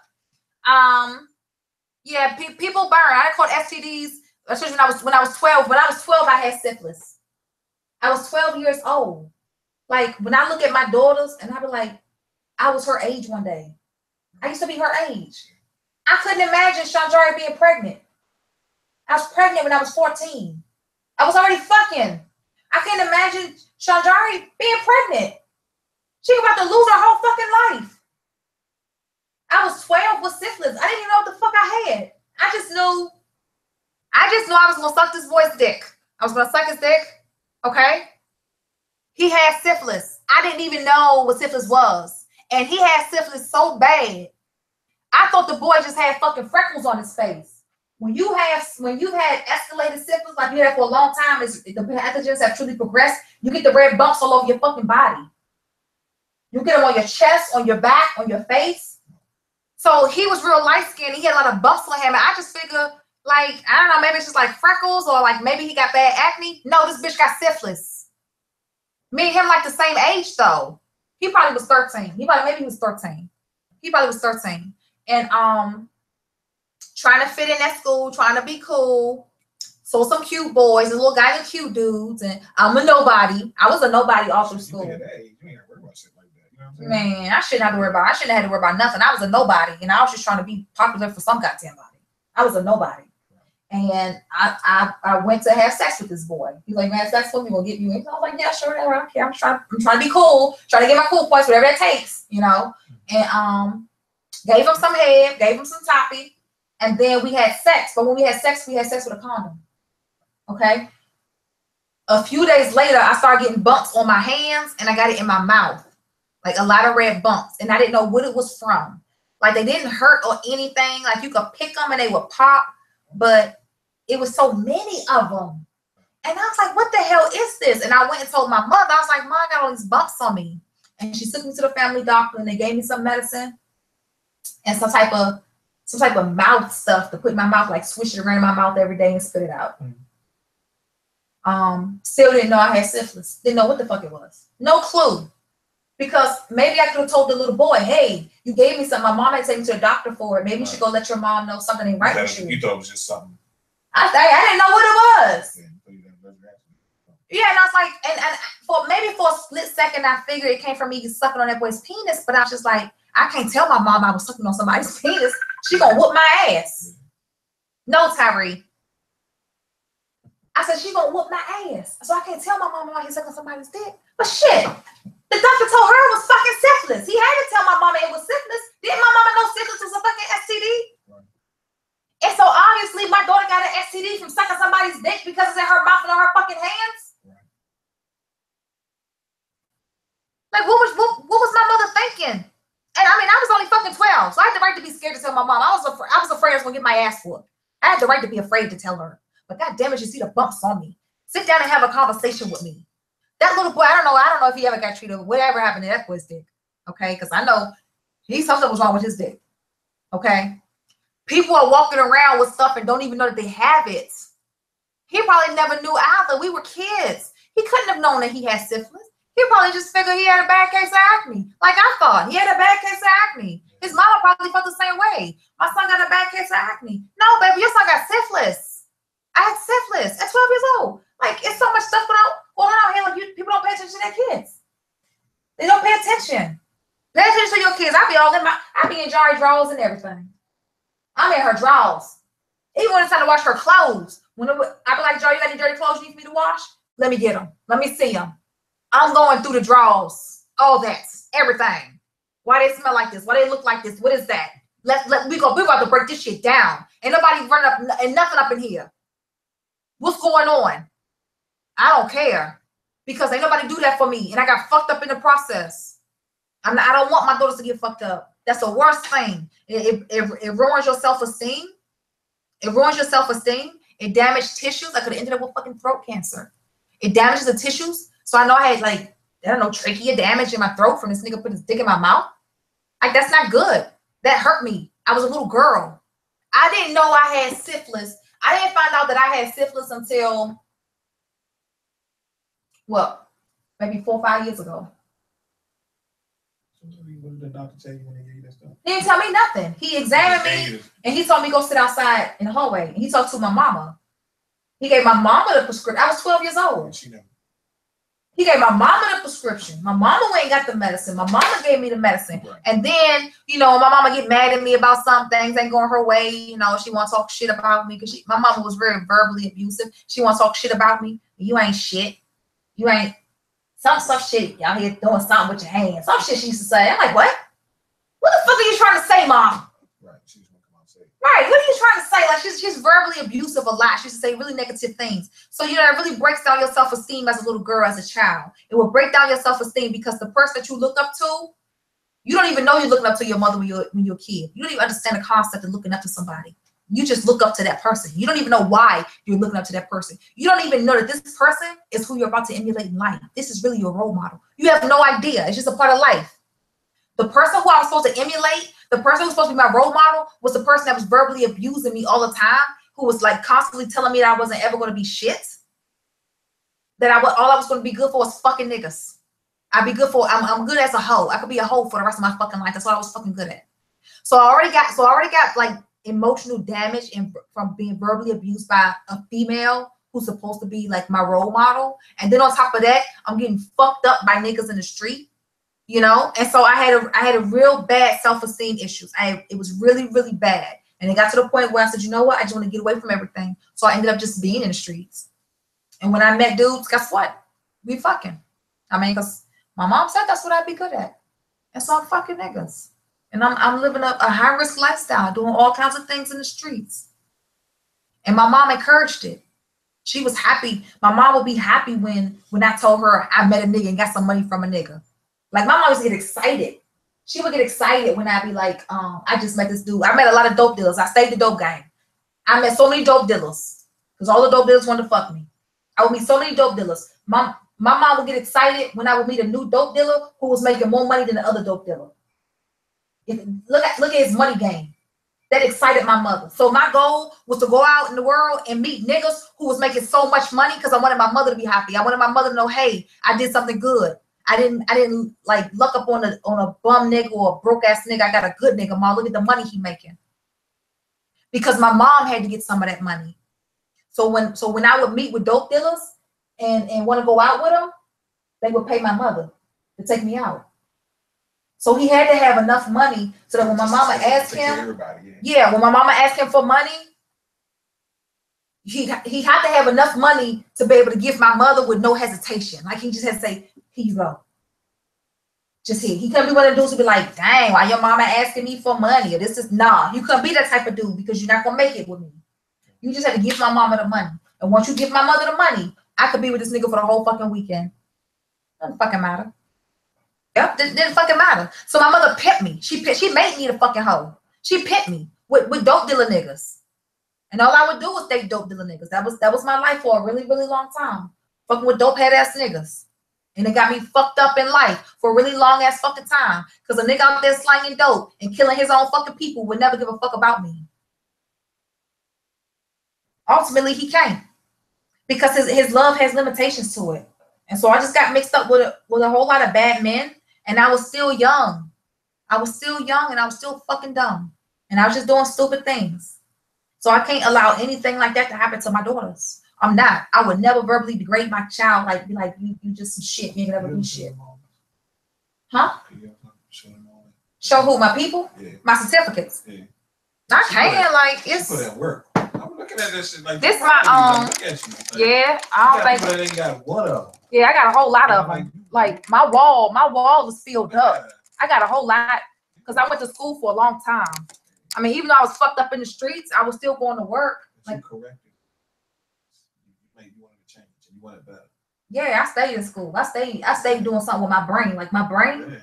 Yeah, people burn. I caught STDs, especially when I was 12. When I was 12, I had syphilis. I was 12 years old. Like when I look at my daughters and I be like, I was her age one day. I used to be her age. I couldn't imagine Shanjari being pregnant. I was pregnant when I was 14. I was already fucking. I can't imagine Shanjari being pregnant. She was about to lose her whole fucking life. I was 12 with syphilis. I didn't even know what the fuck I had. I just knew I was gonna suck this boy's dick. I was gonna suck his dick. Okay? He had syphilis. I didn't even know what syphilis was. And he had syphilis so bad. I thought the boy just had fucking freckles on his face. When you've had escalated syphilis, like you had for a long time, the pathogens have truly progressed, you get the red bumps all over your fucking body. You get them on your chest, on your back, on your face. So he was real light-skinned. He had a lot of bumps on him. And I just figure, like, I don't know, maybe it's just like freckles or like maybe he got bad acne. No, this bitch got syphilis. Me and him like the same age though. He probably was 13. Maybe he was 13. He probably was 13. And trying to fit in at school, trying to be cool. So some cute boys, a little guy and cute dudes, and I'm a nobody. I was a nobody all through school. You ain't gotta worry about shit like that. You know what I'm saying? Man, I shouldn't have to worry about. I shouldn't have had to worry about nothing. I was a nobody, and I was just trying to be popular for some goddamn body. I was a nobody, and I went to have sex with this boy. He's like, man, sex with me will get you in. I was like, yeah, sure, I don't care. I'm trying to be cool, trying to get my cool points, whatever that takes, you know. And gave him some head, gave him some toppy, and then we had sex. But when we had sex with a condom. Okay. A few days later, I started getting bumps on my hands, and I got it in my mouth, like a lot of red bumps, and I didn't know what it was from. Like they didn't hurt or anything. Like you could pick them and they would pop, but it was so many of them. And I was like, what the hell is this? And I went and told my mother. I was like, Mom, I got all these bumps on me. And she took me to the family doctor, and they gave me some medicine and some type of mouth stuff to put in my mouth, like swish it around in my mouth every day and spit it out. Still didn't know I had syphilis. Didn't know what the fuck it was. No clue. Because maybe I could have told the little boy, hey, you gave me something. My mom had taken me to a doctor for it. Maybe you should go let your mom know something ain't right with you. You thought it was just something. I didn't know what it was. Yeah, and I was like, and for a split second, I figured it came from me sucking on that boy's penis, but I was just like, I can't tell my mom I was sucking on somebody's penis. She gonna whoop my ass. No, Tyree. I said, she gonna whoop my ass. So I can't tell my mom I was sucking on somebody's dick. But shit, the doctor told her it was fucking syphilis. He had to tell my mama it was syphilis. Didn't my mama know syphilis was a fucking STD? Right. And so obviously my daughter got an STD from sucking somebody's dick because it's in her mouth and on her fucking hands. Right. Like what was my mother thinking? And I mean, I was only fucking 12, so I had the right to be scared to tell my mom. I was afraid I was gonna get my ass whooped. I had the right to be afraid to tell her. But God damn it, you see the bumps on me. Sit down and have a conversation with me. That little boy, I don't know if he ever got treated, whatever happened to that boy's dick. Okay, because I know something was wrong with his dick. Okay. People are walking around with stuff and don't even know that they have it. He probably never knew either. We were kids. He couldn't have known that he had syphilis. He probably just figured he had a bad case of acne. Like I thought. He had a bad case of acne. His mama probably felt the same way. My son got a bad case of acne. No, baby, your son got syphilis. I had syphilis at 12 years old. Like, it's so much stuff going on out here. Like, people don't pay attention to their kids. They don't pay attention. Pay attention to your kids. I be in Jari drawers and everything. I'm in her drawers. Even when it's time to wash her clothes. I be like, Jari, you got any dirty clothes you need me to wash? Let me get them. Let me see them. I'm going through the drawers. All that. Everything. Why they smell like this? Why they look like this? What is that? We about to break this shit down. Ain't nobody running up and nothing up in here. What's going on? I don't care. because ain't nobody do that for me, and I got fucked up in the process. I don't want my daughters to get fucked up. That's the worst thing. It ruins your self-esteem. It ruins your self-esteem. It damaged tissues. I could have ended up with fucking throat cancer. It damages the tissues. So I know I had like, I don't know, trachea damage in my throat from this nigga put his dick in my mouth. Like, that's not good. That hurt me. I was a little girl. I didn't know I had syphilis. I didn't find out that I had syphilis until, well, maybe 4 or 5 years ago. What did the doctor tell you when they gave you that stuff? He didn't tell me nothing. He examined me and he told me go sit outside in the hallway. And he talked to my mama. He gave my mama the prescription. I was 12 years old. He gave my mama the prescription. My mama ain't got the medicine. My mama gave me the medicine. Right. And then, you know, my mama get mad at me about some things ain't going her way. You know, she want to talk shit about me because my mama was very verbally abusive. She want to talk shit about me. You ain't shit. You ain't some shit. Y'all here doing something with your hands. Some shit she used to say. I'm like, what? What the fuck are you trying to say, mom? Right. She was gonna come out and say. Right. What are you trying to say? Like she's verbally abusive a lot. She used to say really negative things. So you know, it really breaks down your self-esteem as a little girl, as a child. It will break down your self-esteem because the person that you look up to, you don't even know you're looking up to your mother when you're a kid. You don't even understand the concept of looking up to somebody. You just look up to that person. You don't even know why you're looking up to that person. You don't even know that this person is who you're about to emulate in life. This is really your role model. You have no idea. It's just a part of life. The person who I was supposed to emulate, the person who was supposed to be my role model, was the person that was verbally abusing me all the time, who was like constantly telling me that I wasn't ever going to be shit. That all I was going to be good for was fucking niggas. I'd be good for, I'm good as a hoe. I could be a hoe for the rest of my fucking life. That's what I was fucking good at. So I already got like emotional damage from being verbally abused by a female who's supposed to be like my role model. And then on top of that, I'm getting fucked up by niggas in the street, you know? And so I had a real bad self-esteem issues. It was really, really bad. And it got to the point where I said, you know what? I just want to get away from everything. So I ended up just being in the streets. And when I met dudes, guess what? We fucking. I mean, because my mom said that's what I'd be good at. And so I'm fucking niggas. And I'm living a high-risk lifestyle, doing all kinds of things in the streets. And my mom encouraged it. She was happy. My mom would be happy when I told her I met a nigga and got some money from a nigga. Like, my mom used to get excited. She would get excited when I'd be like, I just met this dude. I met a lot of dope dealers. I stayed the dope gang. I met so many dope dealers because all the dope dealers wanted to fuck me. I would meet so many dope dealers. My mom would get excited when I would meet a new dope dealer who was making more money than the other dope dealer. Look at his money game. That excited my mother. So my goal was to go out in the world and meet niggas who was making so much money because I wanted my mother to be happy. I wanted my mother to know, hey, I did something good. I didn't like luck up on a bum nigga or a broke ass nigga. I got a good nigga, mom. Look at the money he making. Because my mom had to get some of that money. So when I would meet with dope dealers and want to go out with them, they would pay my mother to take me out. So he had to have enough money so that when my mama asked him, when my mama asked him for money, he had to have enough money to be able to give my mother with no hesitation. Like he just had to say, here you go. Just here. He couldn't be one of the dudes who be like, dang, why your mama asking me for money? Or this is, nah, you couldn't be that type of dude because you're not going to make it with me. You just had to give my mama the money. And once you give my mother the money, I could be with this nigga for the whole fucking weekend. Doesn't fucking matter. Yep, didn't fucking matter. So my mother pimped me. She made me the fucking hoe. She pimped me with dope dealer niggas. And all I would do was date dope dealer niggas. That was my life for a really, really long time. Fucking with dope head ass niggas. And it got me fucked up in life for a really long ass fucking time. Because a nigga out there slanging dope and killing his own fucking people would never give a fuck about me. Ultimately, he can't. Because his love has limitations to it. And so I just got mixed up with a whole lot of bad men. And I was still young. I was still young and I was still fucking dumb. And I was just doing stupid things. So I can't allow anything like that to happen to my daughters. I'm not. I would never verbally degrade my child, like be like, you just some shit. You ain't never do shit. Huh? Show who? My people? Yeah. My certificates? Yeah. I can't, like, it's... Put that work. I'm looking at this shit like... This my own. Yeah, I don't think... They got one of them. Yeah, I got a whole lot of them. Like, my wall is filled up. I got a whole lot, because I went to school for a long time. I mean, even though I was fucked up in the streets, I was still going to work. Like, correct it. You wanted to change, and you want it better. Yeah, I stayed in school. I stayed doing something with my brain. Like my brain. Yeah.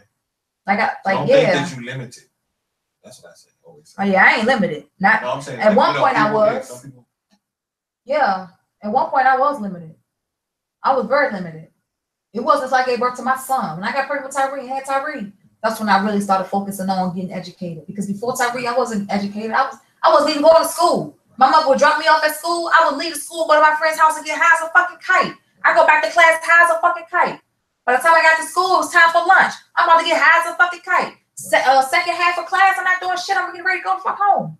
Like Don't yeah. think that you limited. That's what I say. Always say. Oh yeah, I ain't limited. Not No, I'm saying at one point I people, was. some people, Yeah. At one point I was limited. I was very limited. It wasn't until I gave birth to my son. When I got pregnant with Tyree and had Tyree, that's when I really started focusing on getting educated. Because before Tyree, I wasn't educated. I wasn't even going to school. My mother would drop me off at school. I would leave the school, go to my friend's house and get high as a fucking kite. I go back to class high as a fucking kite. By the time I got to school, it was time for lunch. I'm about to get high as a fucking kite. Second half of class, I'm not doing shit. I'm getting ready to go the fuck home.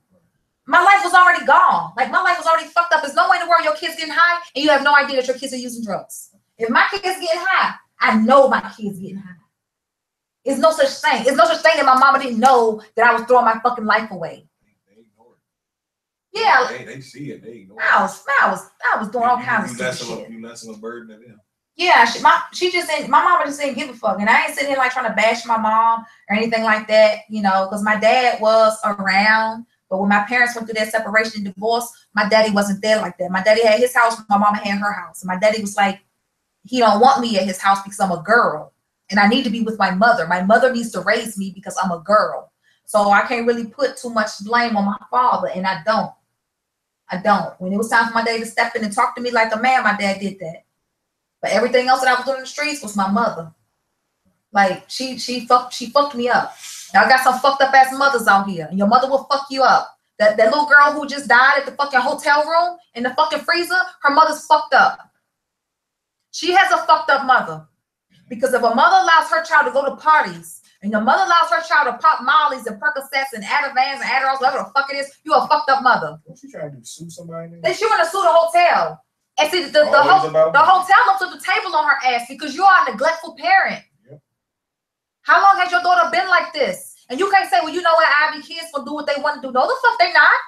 My life was already gone. Like, my life was already fucked up. There's no way in the world your kid's getting high and you have no idea that your kids are using drugs. If my kid's getting high, I know my kid's getting high. It's no such thing. It's no such thing that my mama didn't know that I was throwing my fucking life away. they ignore it. Yeah. They see it. They ignore I was doing all kinds of shit. You lessen a burden to them. Yeah, my mama just didn't give a fuck. And I ain't sitting here like trying to bash my mom or anything like that, you know, because my dad was around. But when my parents went through their separation and divorce, my daddy wasn't there like that. My daddy had his house, my mama had her house. And my daddy was like, he don't want me at his house because I'm a girl. And I need to be with my mother. My mother needs to raise me because I'm a girl. So I can't really put too much blame on my father. And I don't. When it was time for my daddy to step in and talk to me like a man, my dad did that. But everything else that I was doing in the streets was my mother. Like she fucked me up. Now I got some fucked up ass mothers out here, and your mother will fuck you up. That little girl who just died at the fucking hotel room in the fucking freezer, her mother's fucked up. She has a fucked up mother. Because if a mother allows her child to go to parties, and your mother allows her child to pop Mollies and Percocets and Advans and Adderalls, whatever the fuck it is, you a fucked up mother. What she trying to do? Sue somebody? Then she want to sue the hotel. And see, the hotel looks at the table on her ass because you are a neglectful parent. Yep. How long has your daughter been like this? And you can't say, well, you know what, Ivy, kids will do what they want to do. No, the fuck they not.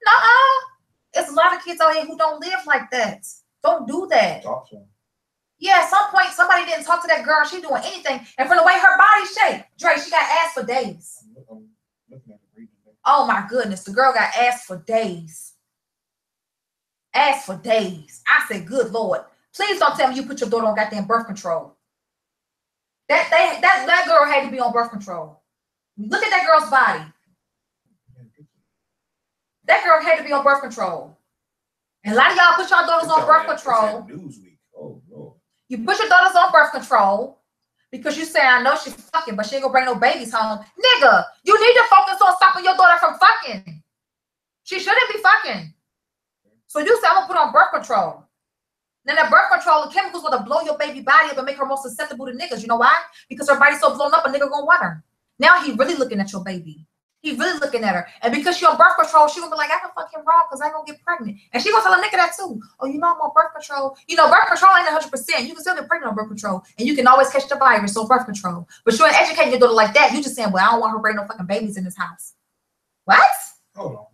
Nuh-uh. There's a lot of kids out here who don't live like that. Don't do that. Talk to him. Yeah, at some point, somebody didn't talk to that girl. She doing anything. And from the way her body shaped, Dre, she got ass for days. I'm looking at the reading. Oh, my goodness. The girl got ass for days. Ass for days. I said, good Lord. Please don't tell me you put your daughter on goddamn birth control. That girl had to be on birth control. Look at that girl's body. That girl had to be on birth control. And a lot of y'all put your daughters on birth control. Newsweek. Oh, Lord. You put your daughters on birth control because you say, I know she's fucking, but she ain't gonna bring no babies home. Nigga, you need to focus on stopping your daughter from fucking. She shouldn't be fucking. So you say, I'm gonna put on birth control. Then that birth control, the chemicals gonna blow your baby body up and make her more susceptible to niggas. You know why? Because her body's so blown up, a nigga gonna want her. Now he really looking at your baby. He really looking at her. And because she on birth control, she gonna be like, I can fuck him raw because I ain't gonna get pregnant. And she gonna tell a nigga that too. Oh, you know I'm on birth control. You know, birth control ain't 100%. You can still get pregnant on birth control. And you can always catch the virus, so birth control. But you ain't educating your daughter like that. You just saying, well, I don't want her bringing no fucking babies in this house. What? Hold on.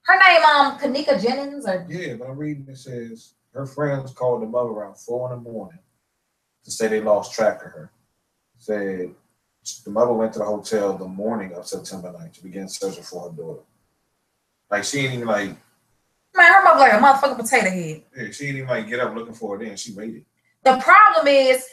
Her name, Kanika Jennings, or Yeah, but I'm reading it says her friends called the mother around 4 in the morning to say they lost track of her. Said the mother went to the hotel the morning of September 9th to begin searching for her daughter. Like she ain't even like, man, her mother like a motherfucking potato head. yeah, she ain't even like get up looking for her then. She waited. The problem is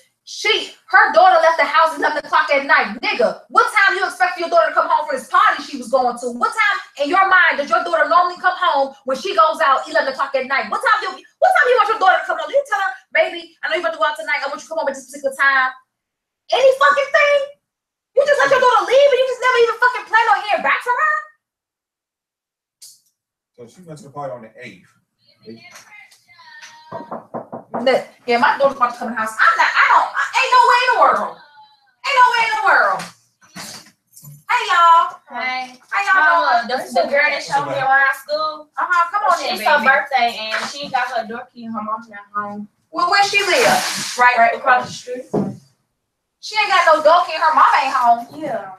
her daughter left the house at 11 o'clock at night. Nigga, what time you expect for your daughter to come home for this party she was going to? What time in your mind does your daughter normally come home when she goes out 11 o'clock at night? What time you want your daughter to come home? You tell her, baby, I know you're about to go out tonight. I want you to come home at this particular time. Any fucking thing? You just let your daughter leave and you just never even fucking plan on hearing back from her? So she went to the party on the 8th. Yeah, my daughter's about to come in the house. Ain't no way in the world. Ain't no way in the world. Hey, y'all. Hey. How y'all doing? The girl that showed me around school. Come on in, It's baby. her birthday and she got her door key and her mom's not home. Well, where she live? Right across the street. She ain't got no door key. Her mom ain't home. Yeah.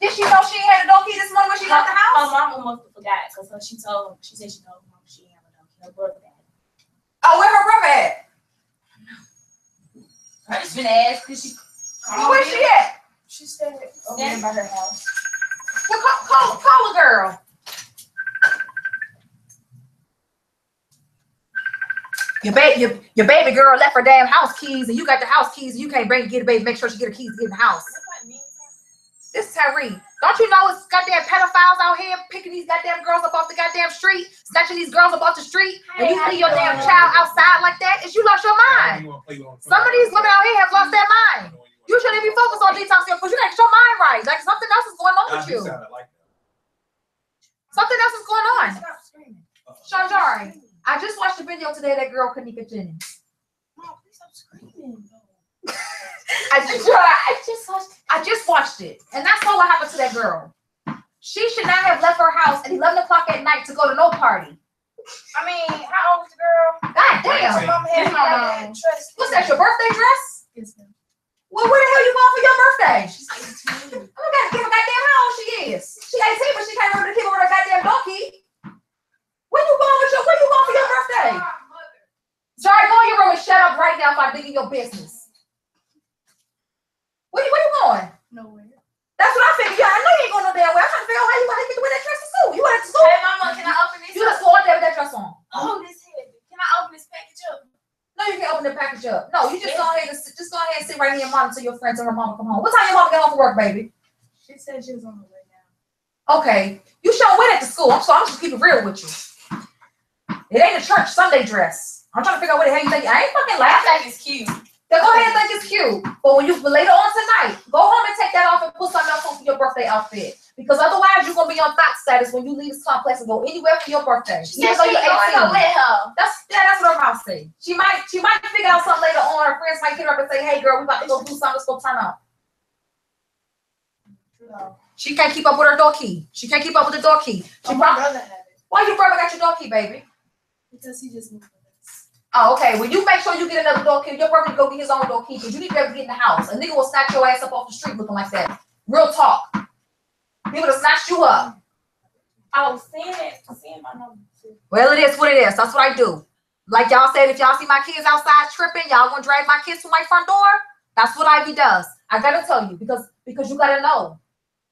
Did she know she ain't had a door key this morning when she left the Her house? mama must have forgot because she said she told her mom she didn't have a door key. Her brother had it. Oh, where her brother at? I just been asked because she. Where's she at? She said over there by her house. Well, call a girl. Your baby girl left her damn house keys, and you got the house keys, and you can't get the baby, make sure she get her keys to get in the house. This is Tyree. Don't you know it's goddamn pedophiles out here picking these goddamn girls up off the goddamn street, snatching these girls up off the street, and you leave your damn child outside like that? Is you lost your mind? Some of these women out here have lost their mind. You shouldn't be focused on detox because you gotta get your mind right. Like something else is going on with you. Something else is going on. Shanjari, I just watched a video today that girl couldn't get Jennings. Mom, please stop screaming. I just watched it, and that's all what happened to that girl. She should not have left her house at 11 o'clock at night to go to no party. I mean, how old is the girl? God damn. Mama had What's that, your birthday dress? Yes, ma'am. Well, where the hell you going for your birthday? She's 18. I gotta give her goddamn how old she is. She 18, but she can't remember to keep her with her goddamn donkey. Where you going for your birthday? Sorry, go in your room and shut up right now if I dig in your business. Where you going? Nowhere. That's what I figured. Yeah, I know you ain't going no damn way. I'm trying to figure out how you get to wear that dress to school. You went to school. Hey, Mama, can I open this? You just go out there with that dress on. Oh, this heavy. Can I open this package up? No, you can't open the package up. No, you just go ahead and sit right here and monitor your friends and her mama come home. What time your mama get home from work, baby? She said she was on the way now. Okay. You shouldn't wear that to school. I'm just keep it real with you. It ain't a church Sunday dress. I'm trying to figure out what the hell you think. I ain't fucking laughing. I think it's cute. Then go ahead and think it's cute. But when later on tonight, go home and take that off and put something else on for your birthday outfit. Because otherwise you're gonna be on thought status when you leave this complex and go anywhere for your birthday. Even though you're 18. With her. That's what her mouth say. She might figure out something later on. Her friends might hit her up and say, hey girl, we about to go do something, let's go turn up. No. She can't keep up with her door key. She can't keep up with the door key. My brother had it. Why your brother got your door key, baby? Because he just moved with us. Oh, okay. Well, you make sure you get another door key. Your brother go get his own door key because you need to be able to get in the house. A nigga will snatch your ass up off the street looking like that. Real talk. He would have snatched you up. I was seeing my number too. Well, it is what it is. That's what I do. Like y'all said, if y'all see my kids outside tripping, y'all gonna drag my kids to my front door. That's what Ivy does. I gotta tell you because you gotta know.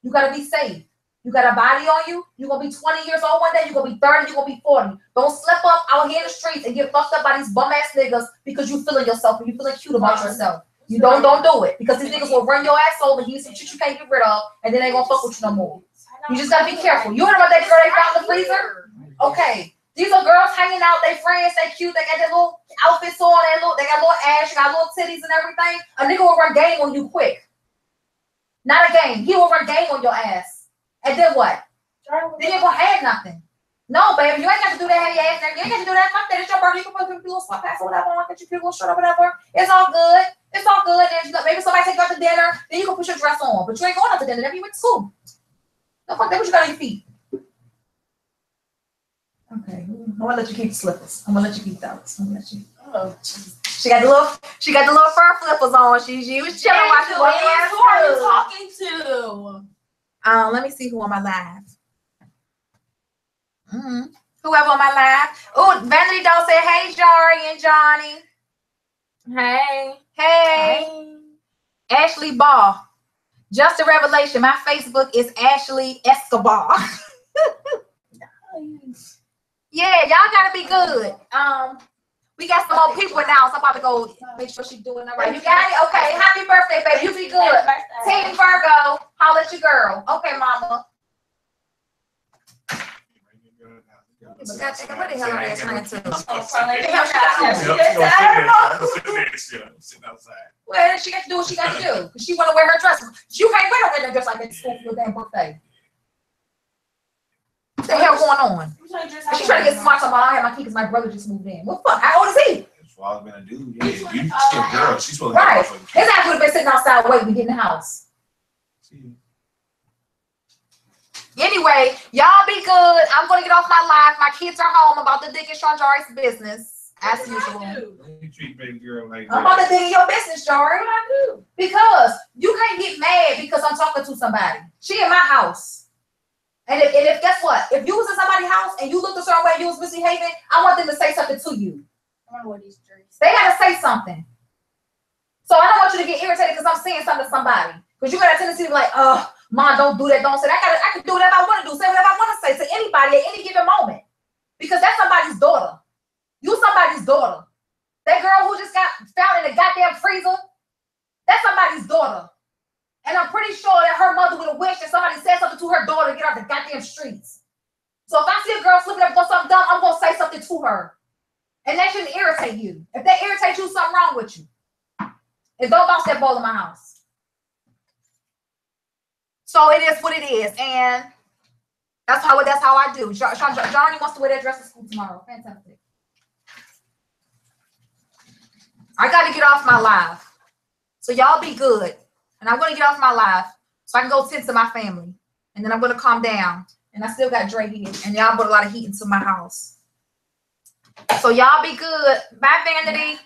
You gotta be safe. You got a body on you. You're going to be 20 years old one day. You're going to be 30. You're going to be 40. Don't slip up out here in the streets and get fucked up by these bum-ass niggas because you feeling yourself and you feeling cute about yourself. You don't do it because these niggas will run your ass over. Give you some shit you can't get rid of, and then they going to fuck with you no more. You just got to be careful. You heard about that girl they found in the freezer? Okay. These are girls hanging out. They friends. They cute. They got their little outfits on. They got little ass. They got little titties and everything. A nigga will run game on you quick. Not a game. He will run game on your ass. And then what? Then you ain't gonna have nothing. No, baby, you ain't got to do that heavy ass. You ain't got to do that. Fuck that. It's your birthday. You can put a little sweat pants or whatever on. Get your little shirt or whatever. It's all good. It's all good. Then maybe somebody take you out to dinner. Then you can put your dress on. But you ain't going out to dinner. Then you went to school. No, fuck that. What you got on your feet? Okay. I'm gonna let you keep the slippers. I'm gonna let you keep those. I'm gonna let you. Oh, jeez. She got the little fur flippers on. She was chilling watching. Who are you talking to? Let me see who on my live. Whoever on my live. Oh, Vanity Doll said, hey, Jari and Johnny. Hey. Ashley Ball. Just a revelation. My Facebook is Ashley Escobar. Yeah, y'all gotta be good. We got some more people now, so I'm about to go make sure she's doing all right. You got it? Okay. Happy birthday, baby. You be good. Team Virgo. Holla at your girl. Okay, mama. But goddamn, what the hell are they trying to? Well, she got to do what she got to do. Because she want to wear her dress. You can't wear no dress like that to school for your damn birthday. What the hell going on? She's trying to get smart about I have my key because my brother just moved in. What the fuck? How old is he? That's why I've been a dude. Yeah, you still a girl. She's supposed to right. have His ass would have been sitting outside waiting to get in the house. Anyway, y'all be good. I'm going to get off my live. My kids are home. I'm about to dig in Shanjari's business. As usual. You treat baby girl like I'm about to dig in your business, Jari. What I do? Because you can't get mad because I'm talking to somebody. She in my house. And if guess what? If you was in somebody's house and you looked a certain way, you was misbehaving, I want them to say something to you. They gotta say something. So I don't want you to get irritated because I'm saying something to somebody. Because you got a tendency to be like, Mom, don't do that, don't say that. I can do whatever I want to do, say whatever I want to say to anybody at any given moment. Because that's somebody's daughter. You somebody's daughter. in the goddamn freezer. That's somebody's daughter. And I'm pretty sure that her mother would have wished that somebody said something to her daughter to get off the goddamn streets. So if I see a girl slipping up doing something dumb, I'm going to say something to her. And that shouldn't irritate you. If that irritates you, something wrong with you. And don't bounce that ball in my house. So it is what it is. And that's how I do. Johnny wants to wear that dress to school tomorrow. Fantastic. I got to get off my live. So y'all be good. And I'm going to get off my live so I can go tend to my family. And then I'm going to calm down. And I still got Dre here. And y'all put a lot of heat into my house. So y'all be good. Bye, Vanity.